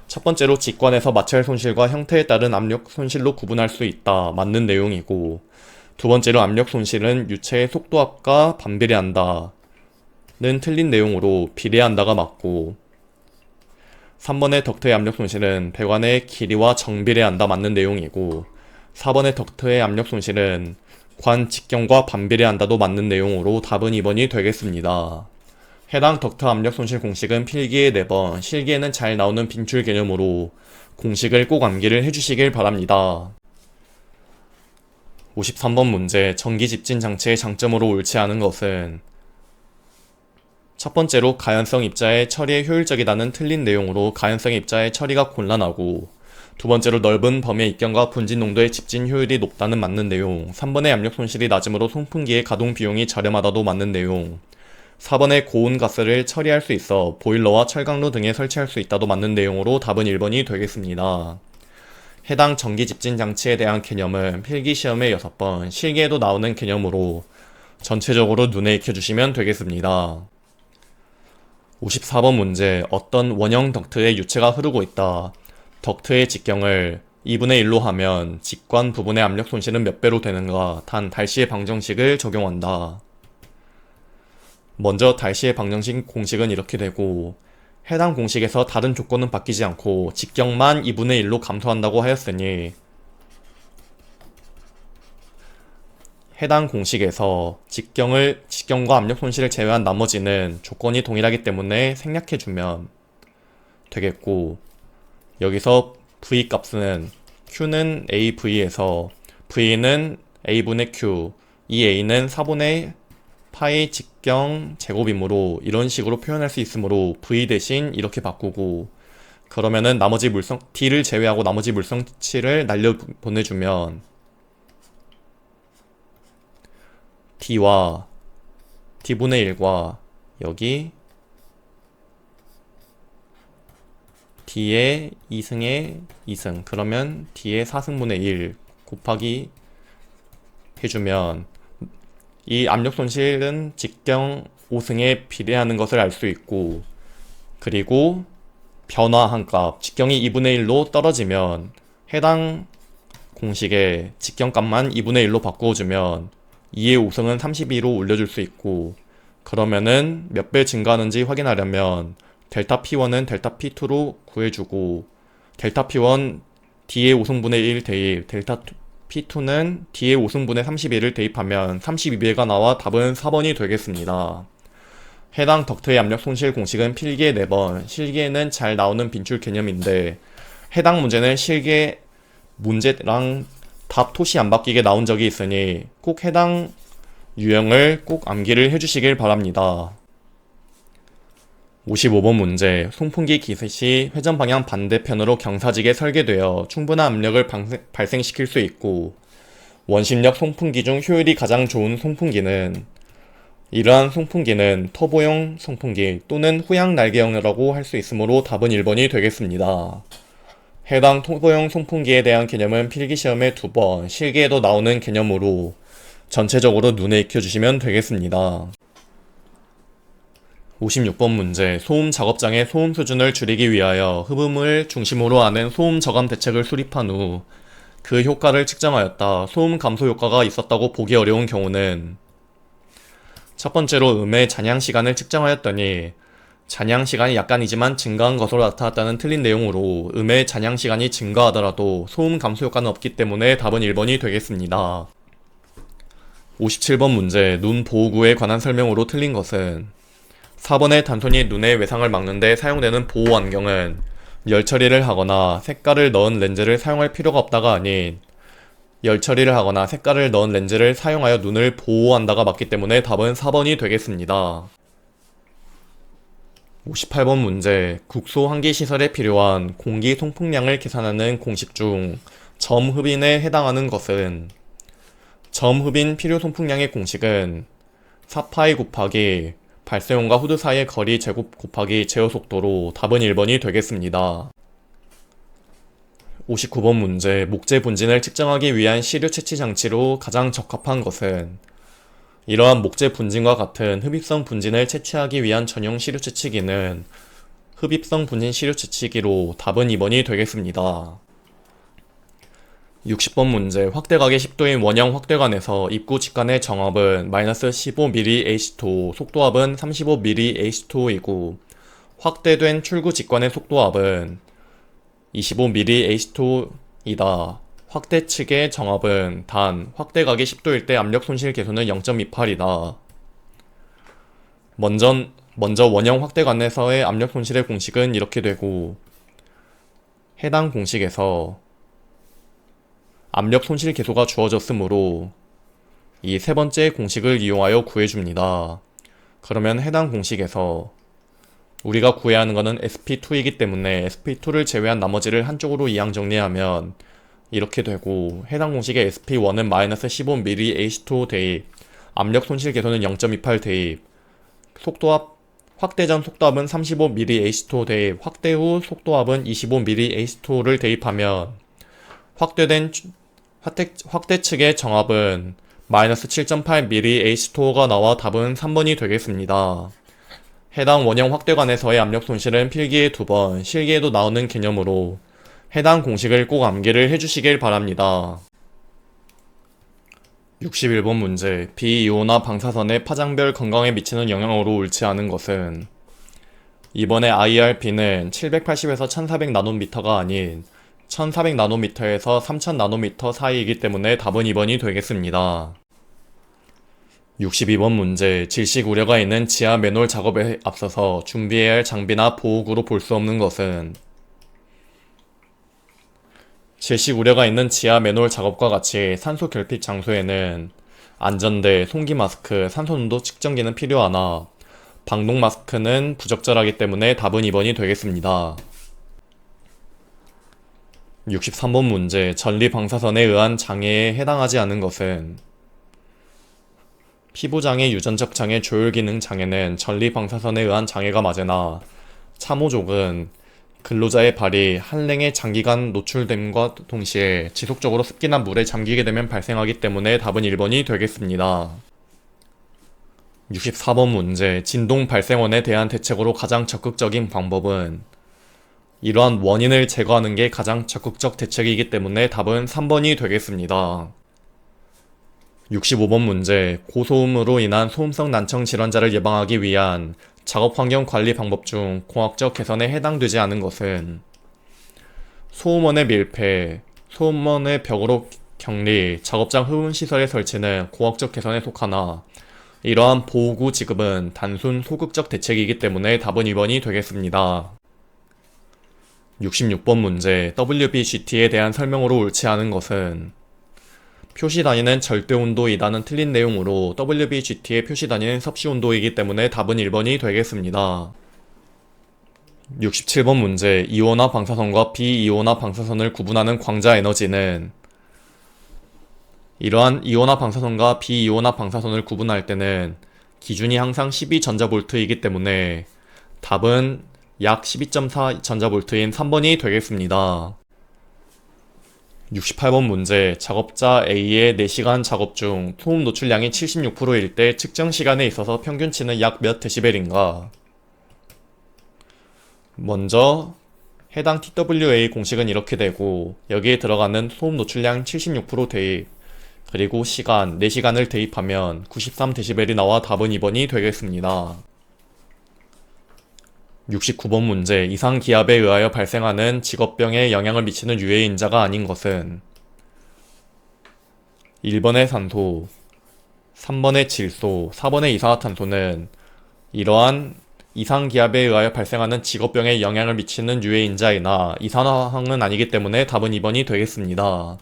A: 첫 번째로 직관에서 마찰 손실과 형태에 따른 압력 손실로 구분할 수 있다 맞는 내용이고, 두 번째로 압력 손실은 유체의 속도압과 반비례한다 는 틀린 내용으로 비례한다가 맞고, 3번의 덕트의 압력 손실은 배관의 길이와 정비례한다 맞는 내용이고, 4번의 덕트의 압력 손실은 관 직경과 반비례한다도 맞는 내용으로 답은 2번이 되겠습니다. 해당 덕트 압력 손실 공식은 필기에 4번, 실기에는 잘 나오는 빈출 개념으로 공식을 꼭 암기를 해주시길 바랍니다. 53번 문제, 전기 집진 장치의 장점으로 옳지 않은 것은 첫 번째로 가연성 입자의 처리에 효율적이다는 틀린 내용으로 가연성 입자의 처리가 곤란하고, 두 번째로 넓은 범위의 입경과 분진 농도의 집진 효율이 높다는 맞는 내용, 3번의 압력 손실이 낮으므로 송풍기의 가동 비용이 저렴하다도 맞는 내용, 4번에 고온 가스를 처리할 수 있어 보일러와 철강로 등에 설치할 수 있다도 맞는 내용으로 답은 1번이 되겠습니다. 해당 전기 집진 장치에 대한 개념은 필기시험에 6번, 실기에도 나오는 개념으로 전체적으로 눈에 익혀주시면 되겠습니다. 54번 문제, 어떤 원형 덕트에 유체가 흐르고 있다. 덕트의 직경을 2분의 1로 하면 직관 부분의 압력 손실은 몇 배로 되는가? 단 달시의 방정식을 적용한다. 먼저 달시의 방정식 공식은 이렇게 되고, 해당 공식에서 다른 조건은 바뀌지 않고 직경만 2분의 1로 감소한다고 하였으니, 해당 공식에서 직경과 압력 손실을 제외한 나머지는 조건이 동일하기 때문에 생략해주면 되겠고, 여기서 V 값은 Q는 AV에서 V는 A분의 Q, 이 A는 4분의 파이 직경 제곱이므로 이런 식으로 표현할 수 있으므로 V 대신 이렇게 바꾸고, 그러면은 나머지 물성 D를 제외하고 나머지 물성치를 날려 보내주면 D와 D분의 1과 여기 D의 2승의 2승, 그러면 D의 4승분의 1 곱하기 해주면 이 압력 손실은 직경 5승에 비례하는 것을 알 수 있고, 그리고 변화한 값, 직경이 2분의 1로 떨어지면 해당 공식에 직경값만 2분의 1로 바꾸어주면 2의 5승은 32로 올려줄 수 있고, 그러면은 몇 배 증가하는지 확인하려면 델타 P1은 델타 P2로 구해주고, 델타 P1 D의 5승분의 1 대입, 델타 P2는 D의 5승분의 31을 대입하면 32배가 나와 답은 4번이 되겠습니다. 해당 덕트의 압력 손실 공식은 필기에 4번, 실기에는 잘 나오는 빈출 개념인데, 해당 문제는 실기 문제랑 답 토시 안 바뀌게 나온 적이 있으니 꼭 해당 유형을 꼭 암기를 해주시길 바랍니다. 55번 문제, 송풍기 기세 시 회전 방향 반대편으로 경사지게 설계되어 충분한 압력을 발생시킬 수 있고, 원심력 송풍기 중 효율이 가장 좋은 송풍기는 이러한 송풍기는 터보형 송풍기 또는 후양 날개형이라고 할 수 있으므로 답은 1번이 되겠습니다. 해당 터보형 송풍기에 대한 개념은 필기시험에 2번, 실기에도 나오는 개념으로 전체적으로 눈에 익혀주시면 되겠습니다. 56번 문제, 소음 작업장의 소음 수준을 줄이기 위하여 흡음을 중심으로 하는 소음 저감 대책을 수립한 후 그 효과를 측정하였다. 소음 감소 효과가 있었다고 보기 어려운 경우는 첫 번째로 음의 잔향 시간을 측정하였더니 잔향 시간이 약간이지만 증가한 것으로 나타났다는 틀린 내용으로 음의 잔향 시간이 증가하더라도 소음 감소 효과는 없기 때문에 답은 1번이 되겠습니다. 57번 문제, 눈 보호구에 관한 설명으로 틀린 것은 4번의 단순히 눈의 외상을 막는 데 사용되는 보호 안경은 열 처리를 하거나 색깔을 넣은 렌즈를 사용할 필요가 없다가 아닌 열 처리를 하거나 색깔을 넣은 렌즈를 사용하여 눈을 보호한다가 맞기 때문에 답은 4번이 되겠습니다. 58번 문제, 국소 환기 시설에 필요한 공기 통풍량을 계산하는 공식 중 점흡인에 해당하는 것은 점흡인 필요 통풍량의 공식은 4파이 곱하기 발생온과 후드 사이의 거리 제곱 곱하기 제어 속도로 답은 1번이 되겠습니다. 59번 문제, 목재 분진을 측정하기 위한 시료 채취 장치로 가장 적합한 것은 이러한 목재 분진과 같은 흡입성 분진을 채취하기 위한 전용 시료 채취기는 흡입성 분진 시료 채취기로 답은 2번이 되겠습니다. 60번 문제, 확대각의 10도인 원형 확대관에서 입구 직관의 정압은 마이너스 15mm H2, 속도압은 35mm H2이고 확대된 출구 직관의 속도압은 25mm H2이다. 확대 측의 정압은 단 확대각이 10도일 때 압력 손실 계수는 0.28이다. 먼저 원형 확대관에서의 압력 손실의 공식은 이렇게 되고 해당 공식에서 압력 손실 계수가 주어졌으므로 이 세 번째 공식을 이용하여 구해줍니다. 그러면 해당 공식에서 우리가 구해야 하는 것은 SP2이기 때문에 SP2를 제외한 나머지를 한쪽으로 이항 정리하면 이렇게 되고 해당 공식의 SP1은 마이너스 15mm H2 대입, 압력 손실 계수는 0.28 대입, 속도압 확대 전 속도압은 35mm H2 대입, 확대 후 속도압은 25mm H2를 대입하면 확대 측의 정압은 마이너스 7.8mm H2가 나와 답은 3번이 되겠습니다. 해당 원형 확대관에서의 압력 손실은 필기에 2번, 실기에도 나오는 개념으로 해당 공식을 꼭 암기를 해주시길 바랍니다. 61번 문제, 비이온화 방사선의 파장별 건강에 미치는 영향으로 옳지 않은 것은 이번에 IRB는 780에서 1400나노미터가 아닌 1400나노미터에서 3000나노미터 사이이기 때문에 답은 2번이 되겠습니다. 62번 문제, 질식 우려가 있는 지하 맨홀 작업에 앞서서 준비해야 할 장비나 보호구로 볼 수 없는 것은 질식 우려가 있는 지하 맨홀 작업과 같이 산소 결핍 장소에는 안전대, 송기 마스크, 산소 농도 측정기는 필요하나 방독 마스크는 부적절하기 때문에 답은 2번이 되겠습니다. 63번 문제, 전리 방사선에 의한 장애에 해당하지 않은 것은 피부장애, 유전적 장애, 조혈기능 장애는 전리 방사선에 의한 장애가 맞으나 참호족은 근로자의 발이 한랭에 장기간 노출됨과 동시에 지속적으로 습기나 물에 잠기게 되면 발생하기 때문에 답은 1번이 되겠습니다. 64번 문제, 진동 발생원에 대한 대책으로 가장 적극적인 방법은 이러한 원인을 제거하는 게 가장 적극적 대책이기 때문에 답은 3번이 되겠습니다. 65번 문제, 고소음으로 인한 소음성 난청 질환자를 예방하기 위한 작업환경 관리 방법 중 공학적 개선에 해당되지 않은 것은 소음원의 밀폐, 소음원의 벽으로 격리, 작업장 흡음시설의 설치는 공학적 개선에 속하나 이러한 보호구 지급은 단순 소극적 대책이기 때문에 답은 2번이 되겠습니다. 66번 문제, WBGT에 대한 설명으로 옳지 않은 것은 표시 단위는 절대 온도이다는 틀린 내용으로 WBGT의 표시 단위는 섭씨 온도이기 때문에 답은 1번이 되겠습니다. 67번 문제, 이온화 방사선과 비이온화 방사선을 구분하는 광자 에너지는 이러한 이온화 방사선과 비이온화 방사선을 구분할 때는 기준이 항상 12전자볼트이기 때문에 답은 약 12.4전자볼트인 3번이 되겠습니다. 68번 문제, 작업자 A의 4시간 작업 중 소음 노출량이 76%일 때 측정 시간에 있어서 평균치는 약 몇 데시벨인가? 먼저 해당 TWA 공식은 이렇게 되고, 여기에 들어가는 소음 노출량 76% 대입, 그리고 시간 4시간을 대입하면 93데시벨이 나와 답은 2번이 되겠습니다. 69번 문제, 이상 기압에 의하여 발생하는 직업병에 영향을 미치는 유해 인자가 아닌 것은 1번의 산소, 3번의 질소, 4번의 이산화탄소는 이러한 이상 기압에 의하여 발생하는 직업병에 영향을 미치는 유해 인자이나 이산화황은 아니기 때문에 답은 2번이 되겠습니다.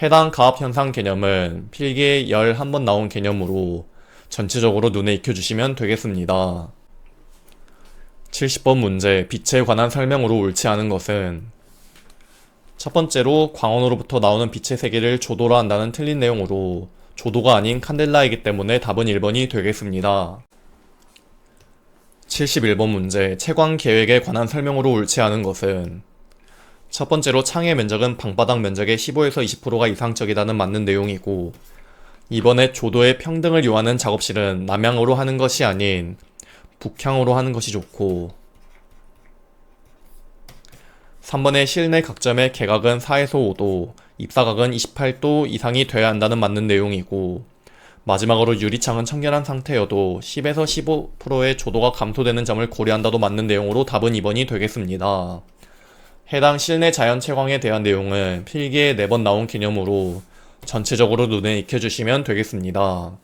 A: 해당 가압현상 개념은 필기에 11번 나온 개념으로 전체적으로 눈에 익혀주시면 되겠습니다. 70번 문제, 빛에 관한 설명으로 옳지 않은 것은 첫 번째로 광원으로부터 나오는 빛의 세기를 조도라 한다는 틀린 내용으로 조도가 아닌 칸델라이기 때문에 답은 1번이 되겠습니다. 71번 문제, 채광 계획에 관한 설명으로 옳지 않은 것은 첫 번째로 창의 면적은 방바닥 면적의 15에서 20%가 이상적이다는 맞는 내용이고, 이번에 조도의 평등을 요하는 작업실은 남향으로 하는 것이 아닌 북향으로 하는 것이 좋고, 3번의 실내 각점의 개각은 4에서 5도, 입사각은 28도 이상이 돼야 한다는 맞는 내용이고, 마지막으로 유리창은 청결한 상태여도 10에서 15%의 조도가 감소되는 점을 고려한다도 맞는 내용으로 답은 2번이 되겠습니다. 해당 실내 자연 채광에 대한 내용은 필기에 4번 나온 개념으로 전체적으로 눈에 익혀주시면 되겠습니다.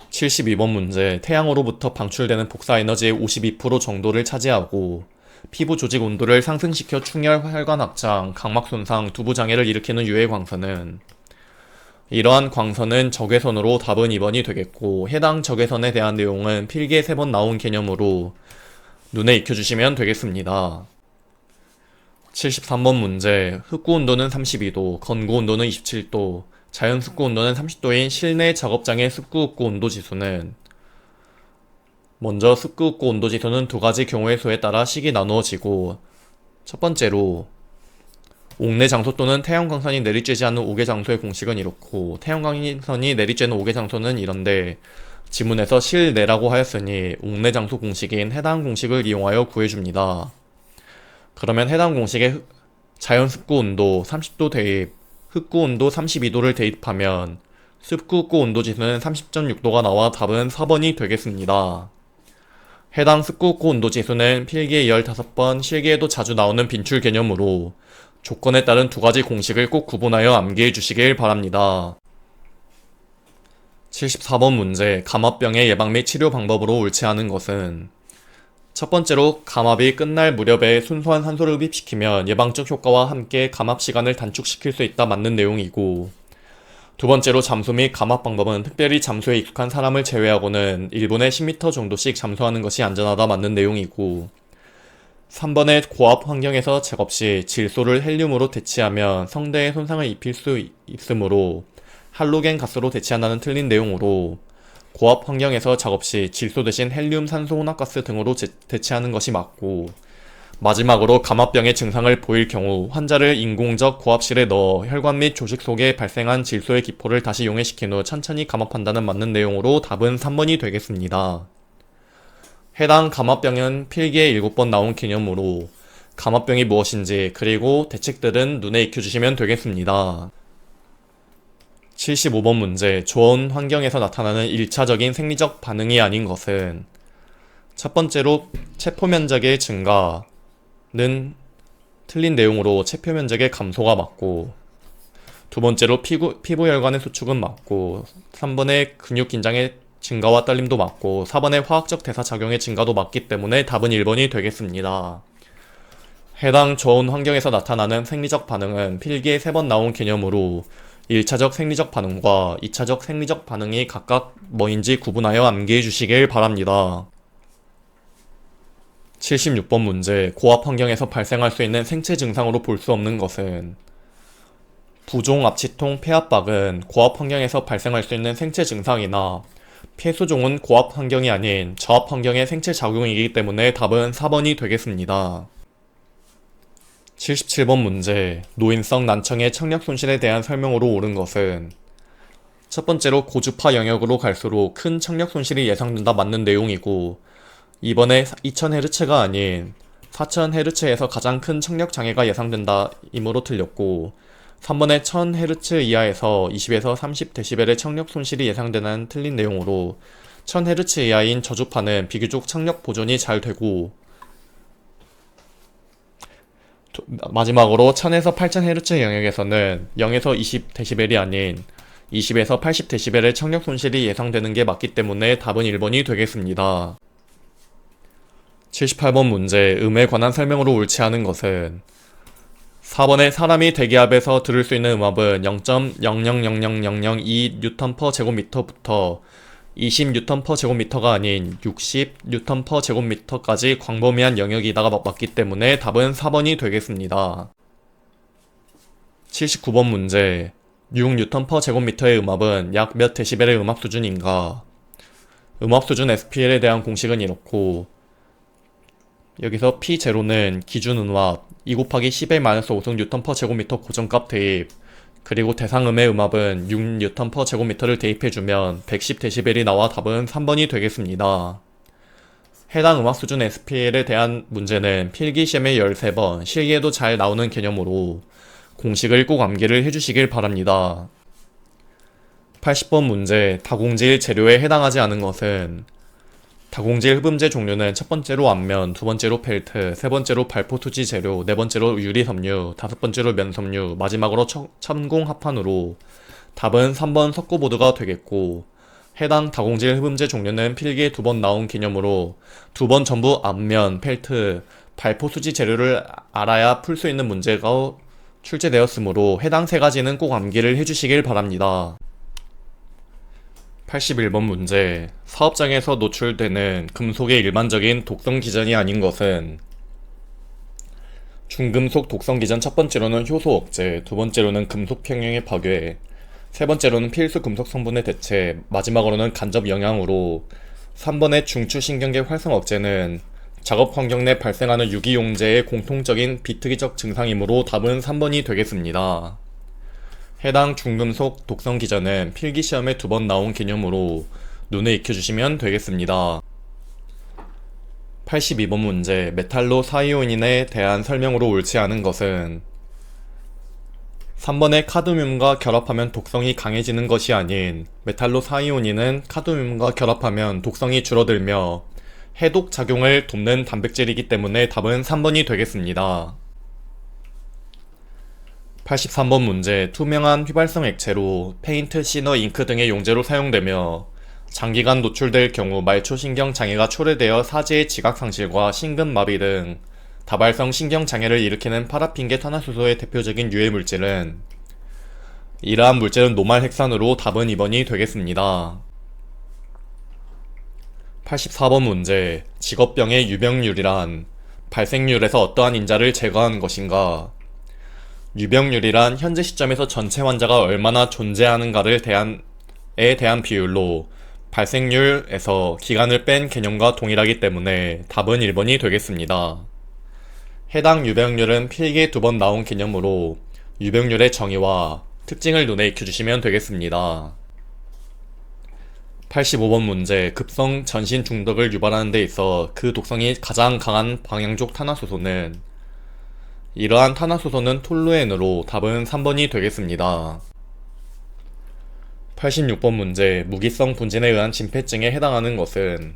A: 72번 문제, 태양으로부터 방출되는 복사에너지의 52% 정도를 차지하고 피부 조직 온도를 상승시켜 충혈, 혈관 확장, 각막 손상, 두부 장애를 일으키는 유해 광선은 이러한 광선은 적외선으로 답은 2번이 되겠고, 해당 적외선에 대한 내용은 필기에 3번 나온 개념으로 눈에 익혀주시면 되겠습니다. 73번 문제, 흡구 온도는 32도, 건구 온도는 27도, 자연 습구 온도는 30도인 실내 작업장의 습구 흡구 온도 지수는 먼저 습구 흡구 온도 지수는 두 가지 경우의 수에 따라 식이 나누어지고, 첫 번째로 옥내 장소 또는 태양광선이 내리쬐지 않는 옥외 장소의 공식은 이렇고, 태양광선이 내리쬐는 옥외 장소는 이런데 지문에서 실내라고 하였으니 옥내 장소 공식인 해당 공식을 이용하여 구해줍니다. 그러면 해당 공식에 자연 습구 온도 30도 대입, 흡구 온도 32도를 대입하면 습구 흡구 온도 지수는 30.6도가 나와 답은 4번이 되겠습니다. 해당 습구 흡구 온도 지수는 필기에 15번, 실기에도 자주 나오는 빈출 개념으로 조건에 따른 두 가지 공식을 꼭 구분하여 암기해 주시길 바랍니다. 74번 문제, 감압병의 예방 및 치료 방법으로 옳지 않은 것은 첫 번째로 감압이 끝날 무렵에 순수한 산소를 흡입시키면 예방적 효과와 함께 감압 시간을 단축시킬 수 있다 맞는 내용이고, 두 번째로 잠수 및 감압 방법은 특별히 잠수에 익숙한 사람을 제외하고는 1분에 10m 정도씩 잠수하는 것이 안전하다 맞는 내용이고, 3번의 고압 환경에서 작업 시 질소를 헬륨으로 대체하면 성대에 손상을 입힐 수 있으므로 할로겐 가스로 대체한다는 틀린 내용으로 고압 환경에서 작업 시 질소 대신 헬륨, 산소, 혼합가스 등으로 대체하는 것이 맞고, 마지막으로 감압병의 증상을 보일 경우 환자를 인공적 고압실에 넣어 혈관 및 조직 속에 발생한 질소의 기포를 다시 용해시킨 후 천천히 감압한다는 맞는 내용으로 답은 3번이 되겠습니다. 해당 감압병은 필기에 7번 나온 개념으로 감압병이 무엇인지 그리고 대책들은 눈에 익혀주시면 되겠습니다. 75번 문제, 조온 환경에서 나타나는 1차적인 생리적 반응이 아닌 것은 첫 번째로 체포 면적의 증가는 틀린 내용으로 체표 면적의 감소가 맞고, 두 번째로 피부 혈관의 수축은 맞고, 3번의 근육 긴장의 증가와 떨림도 맞고, 4번의 화학적 대사작용의 증가도 맞기 때문에 답은 1번이 되겠습니다. 해당 저온 환경에서 나타나는 생리적 반응은 필기에 3번 나온 개념으로 1차적 생리적 반응과 2차적 생리적 반응이 각각 뭐인지 구분하여 암기해 주시길 바랍니다. 76번 문제, 고압 환경에서 발생할 수 있는 생체 증상으로 볼 수 없는 것은 부종 압치통 폐압박은 고압 환경에서 발생할 수 있는 생체 증상이나 폐수종은 고압 환경이 아닌 저압 환경의 생체 작용이기 때문에 답은 4번이 되겠습니다. 77번 문제. 노인성 난청의 청력 손실에 대한 설명으로 옳은 것은 첫 번째로 고주파 영역으로 갈수록 큰 청력 손실이 예상된다 맞는 내용이고, 2번에 2000Hz가 아닌 4000Hz에서 가장 큰 청력 장애가 예상된다 이므로 틀렸고, 3번에 1000Hz 이하에서 20에서 30dB의 청력 손실이 예상되는 틀린 내용으로 1000Hz 이하인 저주파는 비교적 청력 보존이 잘 되고, 마지막으로 1000에서 8000Hz 영역에서는 0에서 20dB이 아닌 20에서 80dB의 청력 손실이 예상되는 게 맞기 때문에 답은 1번이 되겠습니다. 78번 문제. 음에 관한 설명으로 옳지 않은 것은 4번에 사람이 대기압에서 들을 수 있는 음압은 0.000002N/제곱미터부터 20N/제곱미터가 아닌 60N/제곱미터까지 광범위한 영역이다가 맞기 때문에 답은 4번이 되겠습니다. 79번 문제. 6N/제곱미터의 음압은 약 몇 데시벨의 음압 수준인가? 음압 수준 SPL에 대한 공식은 이렇고, 여기서 P0는 기준 음압 2 곱하기 10의-5승 N/제곱미터 고정값 대입, 그리고 대상음의 음압은 6N/제곱미터를 대입해주면 110dB이 나와 답은 3번이 되겠습니다. 해당 음압 수준 SPL에 대한 문제는 필기시험에 13번, 실기에도 잘 나오는 개념으로 공식을 꼭 암기를 해주시길 바랍니다. 80번 문제. 다공질 재료에 해당하지 않은 것은 다공질 흡음재 종류는 첫 번째로 앞면, 두 번째로 펠트, 세 번째로 발포 투지 재료, 네 번째로 유리섬유, 다섯 번째로 면섬유, 마지막으로 첨공합판으로 답은 3번 석고보드가 되겠고, 해당 다공질 흡음재 종류는 필기에 2번 나온 개념으로 2번 전부 앞면, 펠트, 발포 투지 재료를 알아야 풀 수 있는 문제가 출제되었으므로 해당 세 가지는 꼭 암기를 해주시길 바랍니다. 81번 문제. 사업장에서 노출되는 금속의 일반적인 독성 기전이 아닌 것은 중금속 독성 기전 첫 번째로는 효소 억제, 두 번째로는 금속 평형의 파괴, 세 번째로는 필수 금속 성분의 대체, 마지막으로는 간접 영향으로 3번의 중추신경계 활성 억제는 작업 환경 내 발생하는 유기용제의 공통적인 비특이적 증상이므로 답은 3번이 되겠습니다. 해당 중금속 독성 기전은 필기시험에 2번 나온 개념으로 눈에 익혀주시면 되겠습니다. 82번 문제. 메탈로 4이온인에 대한 설명으로 옳지 않은 것은 3번의 카드뮴과 결합하면 독성이 강해지는 것이 아닌 메탈로 4이온인은 카드뮴과 결합하면 독성이 줄어들며 해독 작용을 돕는 단백질이기 때문에 답은 3번이 되겠습니다. 83번 문제. 투명한 휘발성 액체로 페인트, 시너, 잉크 등의 용제로 사용되며 장기간 노출될 경우 말초신경 장애가 초래되어 사지의 지각 상실과 심근마비 등 다발성 신경 장애를 일으키는 파라핀계 탄화수소의 대표적인 유해 물질은 이러한 물질은 노말헥산으로 답은 2번이 되겠습니다. 84번 문제. 직업병의 유병률이란 발생률에서 어떠한 인자를 제거하는 것인가? 유병률이란 현재 시점에서 전체 환자가 얼마나 존재하는가에 대한 비율로 발생률에서 기간을 뺀 개념과 동일하기 때문에 답은 1번이 되겠습니다. 해당 유병률은 필기에 2번 나온 개념으로 유병률의 정의와 특징을 눈에 익혀주시면 되겠습니다. 85번 문제. 급성 전신 중독을 유발하는 데 있어 그 독성이 가장 강한 방향족 탄화수소는 이러한 탄화수소는 톨루엔으로 답은 3번이 되겠습니다. 86번 문제. 무기성 분진에 의한 진폐증에 해당하는 것은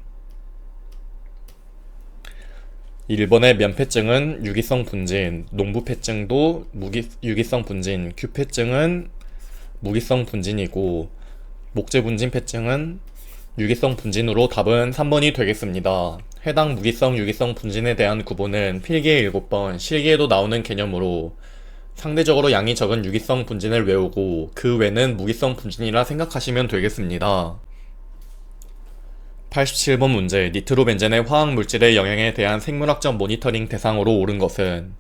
A: 1번의 면폐증은 유기성 분진, 농부폐증도 유기성 분진, 규폐증은 무기성 분진이고 목재분진 폐증은 유기성 분진으로 답은 3번이 되겠습니다. 해당 무기성, 유기성 분진에 대한 구분은 필기에 7번, 실기에도 나오는 개념으로 상대적으로 양이 적은 유기성 분진을 외우고 그 외는 무기성 분진이라 생각하시면 되겠습니다. 87번 문제. 니트로벤젠의 화학물질의 영향에 대한 생물학적 모니터링 대상으로 옳은 것은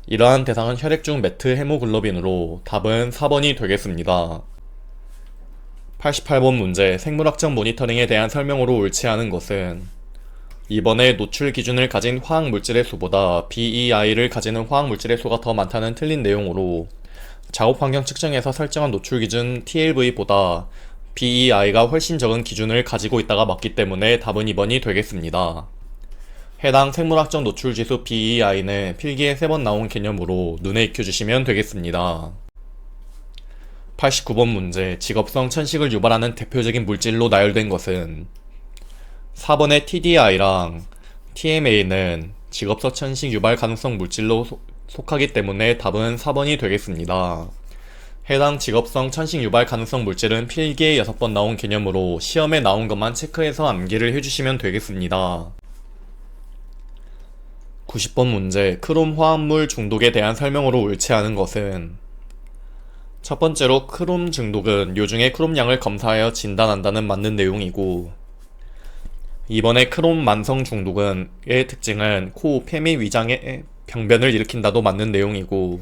A: 이러한 대상은 혈액 중 메트 헤모글로빈으로 답은 4번이 되겠습니다. 88번 문제 생물학적 모니터링에 대한 설명으로 옳지 않은 것은 이번에 노출 기준을 가진 화학 물질의 수보다 BEI를 가지는 화학 물질의 수가 더 많다는 틀린 내용으로 작업 환경 측정에서 설정한 노출 기준 TLV보다 BEI가 훨씬 적은 기준을 가지고 있다가 맞기 때문에 답은 2번이 되겠습니다. 해당 생물학적 노출 지수 BEI는 필기에 3번 나온 개념으로 눈에 익혀주시면 되겠습니다. 89번 문제 직업성 천식을 유발하는 대표적인 물질로 나열된 것은 4번의 TDI랑 TMA는 직업성 천식 유발 가능성 물질로 속하기 때문에 답은 4번이 되겠습니다. 해당 직업성 천식 유발 가능성 물질은 필기에 6번 나온 개념으로 시험에 나온 것만 체크해서 암기를 해주시면 되겠습니다. 90번 문제 크롬 화합물 중독에 대한 설명으로 옳지 않은 것은 첫 번째로 크롬 중독은 요중의 크롬량을 검사하여 진단한다는 맞는 내용이고 이번에 크롬 만성 중독의 특징은 코, 폐 및 위장에 병변을 일으킨다도 맞는 내용이고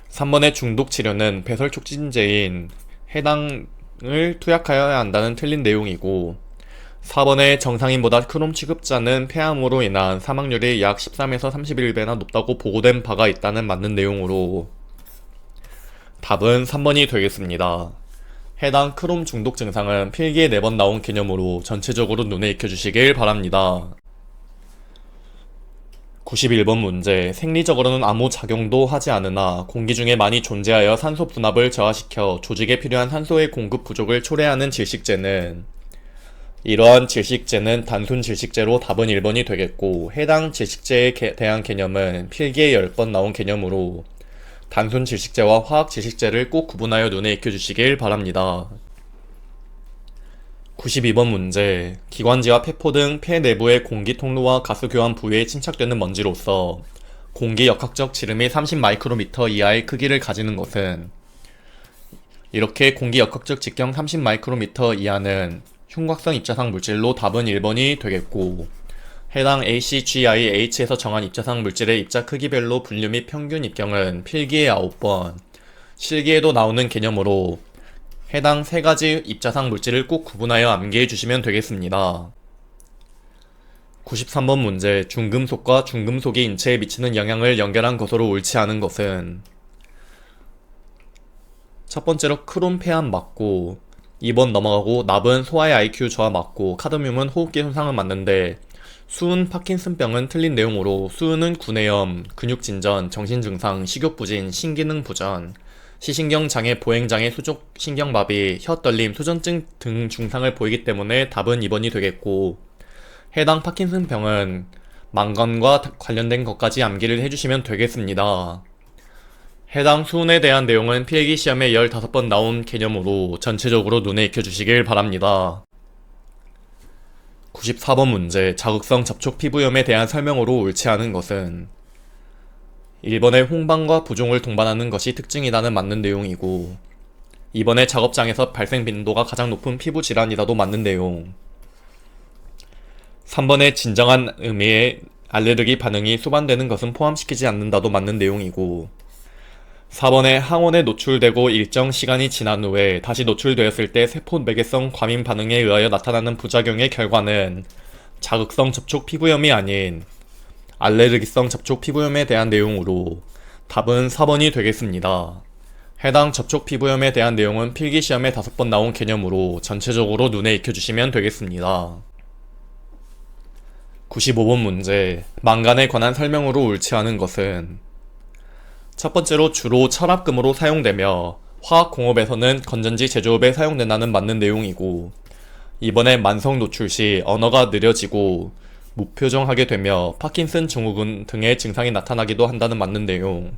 A: 3번의 중독 치료는 배설 촉진제인 해당을 투약하여야 한다는 틀린 내용이고 4번의 정상인보다 크롬 취급자는 폐암으로 인한 사망률이 약 13에서 31배나 높다고 보고된 바가 있다는 맞는 내용으로 답은 3번이 되겠습니다. 해당 크롬 중독 증상은 필기에 4번 나온 개념으로 전체적으로 눈에 익혀주시길 바랍니다. 91번 문제 생리적으로는 아무 작용도 하지 않으나 공기 중에 많이 존재하여 산소 분압을 저하시켜 조직에 필요한 산소의 공급 부족을 초래하는 질식제는 이러한 질식제는 단순 질식제로 답은 1번이 되겠고 해당 질식제에 대한 개념은 필기에 10번 나온 개념으로 단순 질식제와 화학 질식제를 꼭 구분하여 눈에 익혀주시길 바랍니다. 92번 문제 기관지와 폐포 등 폐 내부의 공기 통로와 가스 교환 부위에 침착되는 먼지로서 공기 역학적 지름이 30마이크로미터 이하의 크기를 가지는 것은 이렇게 공기 역학적 직경 30마이크로미터 이하는 흉곽성 입자상 물질로 답은 1번이 되겠고 해당 ACGIH에서 정한 입자상 물질의 입자 크기별로 분류 및 평균 입경은 필기에 9번, 실기에도 나오는 개념으로 해당 3가지 입자상 물질을 꼭 구분하여 암기해 주시면 되겠습니다. 93번 문제 중금속과 중금속이 인체에 미치는 영향을 연결한 것으로 옳지 않은 것은 첫 번째로 크롬 폐암 맞고 2번 넘어가고 납은 소아의 IQ 저하 맞고 카드뮴은 호흡기 손상은 맞는데 수은 파킨슨병은 틀린 내용으로 수은은 구내염, 근육진전, 정신증상, 식욕부진, 신기능 부전, 시신경장애, 보행장애, 수족신경마비, 혀떨림, 수전증 등 증상을 보이기 때문에 답은 2번이 되겠고 해당 파킨슨병은 망건과 관련된 것까지 암기를 해주시면 되겠습니다. 해당 수은에 대한 내용은 필기시험에 15번 나온 개념으로 전체적으로 눈에 익혀주시길 바랍니다. 94번 문제 자극성 접촉 피부염에 대한 설명으로 옳지 않은 것은 1번에 홍방과 부종을 동반하는 것이 특징이라는 맞는 내용이고 2번에 작업장에서 발생 빈도가 가장 높은 피부 질환이라도 맞는 내용 3번에 진정한 의미의 알레르기 반응이 수반되는 것은 포함시키지 않는다도 맞는 내용이고 4번에 항원에 노출되고 일정 시간이 지난 후에 다시 노출되었을 때 세포 매개성 과민 반응에 의하여 나타나는 부작용의 결과는 자극성 접촉 피부염이 아닌 알레르기성 접촉 피부염에 대한 내용으로 답은 4번이 되겠습니다. 해당 접촉 피부염에 대한 내용은 필기시험에 5번 나온 개념으로 전체적으로 눈에 익혀주시면 되겠습니다. 95번 문제 망간에 관한 설명으로 옳지 않은 것은 첫 번째로 주로 철합금으로 사용되며 화학공업에서는 건전지 제조업에 사용된다는 맞는 내용이고 이번에 만성 노출 시 언어가 느려지고 무표정하게 되며 파킨슨 증후군 등의 증상이 나타나기도 한다는 맞는 내용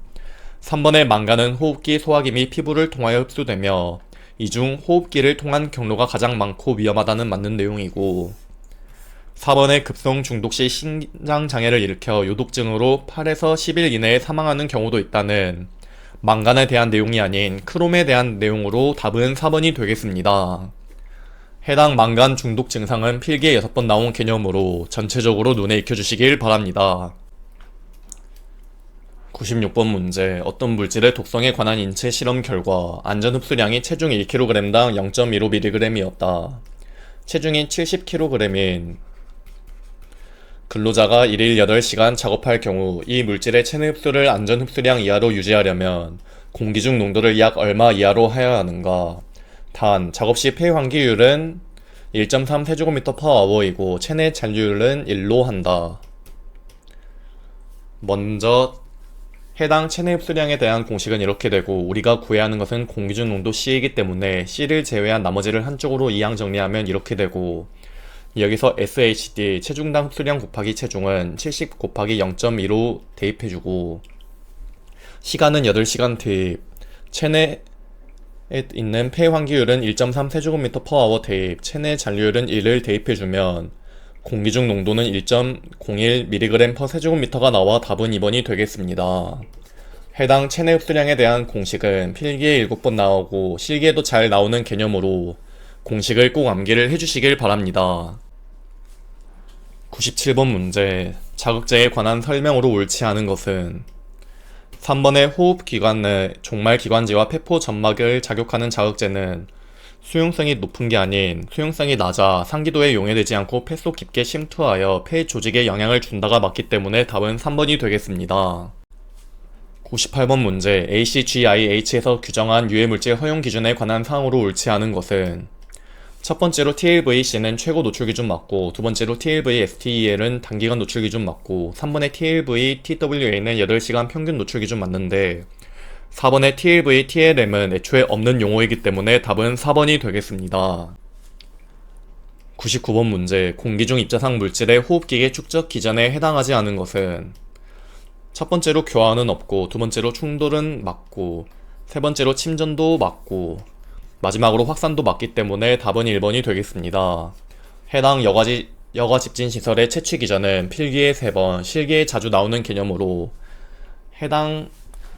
A: 3번의 망간은 호흡기, 소화기 및 피부를 통하여 흡수되며 이 중 호흡기를 통한 경로가 가장 많고 위험하다는 맞는 내용이고 4번의 급성 중독 시 심장장애를 일으켜 요독증으로 8에서 10일 이내에 사망하는 경우도 있다는 망간에 대한 내용이 아닌 크롬에 대한 내용으로 답은 4번이 되겠습니다. 해당 망간 중독 증상은 필기에 6번 나온 개념으로 전체적으로 눈에 익혀주시길 바랍니다. 96번 문제. 어떤 물질의 독성에 관한 인체 실험 결과 안전 흡수량이 체중 1kg당 0.15mg이었다. 체중이 70kg인 근로자가 1일 8시간 작업할 경우 이 물질의 체내 흡수를 안전 흡수량 이하로 유지하려면 공기 중 농도를 약 얼마 이하로 해야 하는가? 단, 작업 시 폐 환기율은 1.3 세제곱미터/h이고 체내 잔류율은 1로 한다. 먼저 해당 체내 흡수량에 대한 공식은 이렇게 되고, 우리가 구해야 하는 것은 공기 중 농도 C이기 때문에 C를 제외한 나머지를 한쪽으로 이항 정리하면 이렇게 되고, 여기서 SHD 체중당 흡수량 곱하기 체중은 70 곱하기 0.2로 대입해주고, 시간은 8시간 대입, 체내에 있는 폐 환기율은 1.3 세제곱미터/h 대입, 체내 잔류율은 1을 대입해주면 공기 중 농도는 1.01mg/세제곱미터가 나와 답은 2번이 되겠습니다. 해당 체내 흡수량에 대한 공식은 필기에 7번 나오고 실기에도 잘 나오는 개념으로 공식을 꼭 암기를 해주시길 바랍니다. 97번 문제. 자극제에 관한 설명으로 옳지 않은 것은 3번의 호흡기관 내 종말기관지와 폐포 점막을 자극하는 자극제는 수용성이 높은 게 아닌 수용성이 낮아 상기도에 용해되지 않고 폐 속 깊게 침투하여 폐 조직에 영향을 준다가 맞기 때문에 답은 3번이 되겠습니다. 98번 문제. ACGIH에서 규정한 유해물질 허용 기준에 관한 사항으로 옳지 않은 것은 첫 번째로 TLVC는 최고 노출 기준 맞고, 두 번째로 TLVSTEL은 단기간 노출 기준 맞고, 3번의 TLVTWA는 8시간 평균 노출 기준 맞는데 4번의 TLVTLM은 애초에 없는 용어이기 때문에 답은 4번이 되겠습니다. 99번 문제. 공기 중 입자상 물질의 호흡기계 축적 기전에 해당하지 않은 것은 첫 번째로 교환은 없고, 두 번째로 충돌은 맞고, 세 번째로 침전도 맞고, 마지막으로 확산도 맞기 때문에 답은 1번이 되겠습니다. 해당 여과 집진 시설의 채취 기전은 필기에 3번, 실기에 자주 나오는 개념으로 해당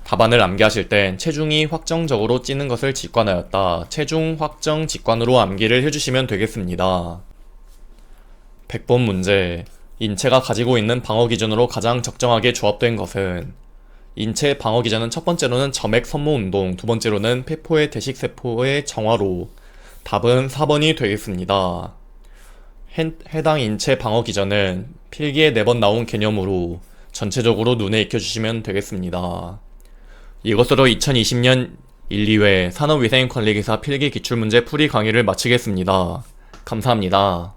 A: 답안을 암기하실 땐 체중이 확정적으로 찌는 것을 직관하였다. 체중 확정 직관으로 암기를 해주시면 되겠습니다. 100번 문제. 인체가 가지고 있는 방어 기전으로 가장 적정하게 조합된 것은 인체 방어 기전은 첫 번째로는 점액 선모 운동, 두 번째로는 폐포의 대식세포의 정화로 답은 4번이 되겠습니다. 해당 인체 방어 기전은 필기에 4번 나온 개념으로 전체적으로 눈에 익혀주시면 되겠습니다. 이것으로 2020년 1, 2회 산업위생관리기사 필기 기출문제 풀이 강의를 마치겠습니다. 감사합니다.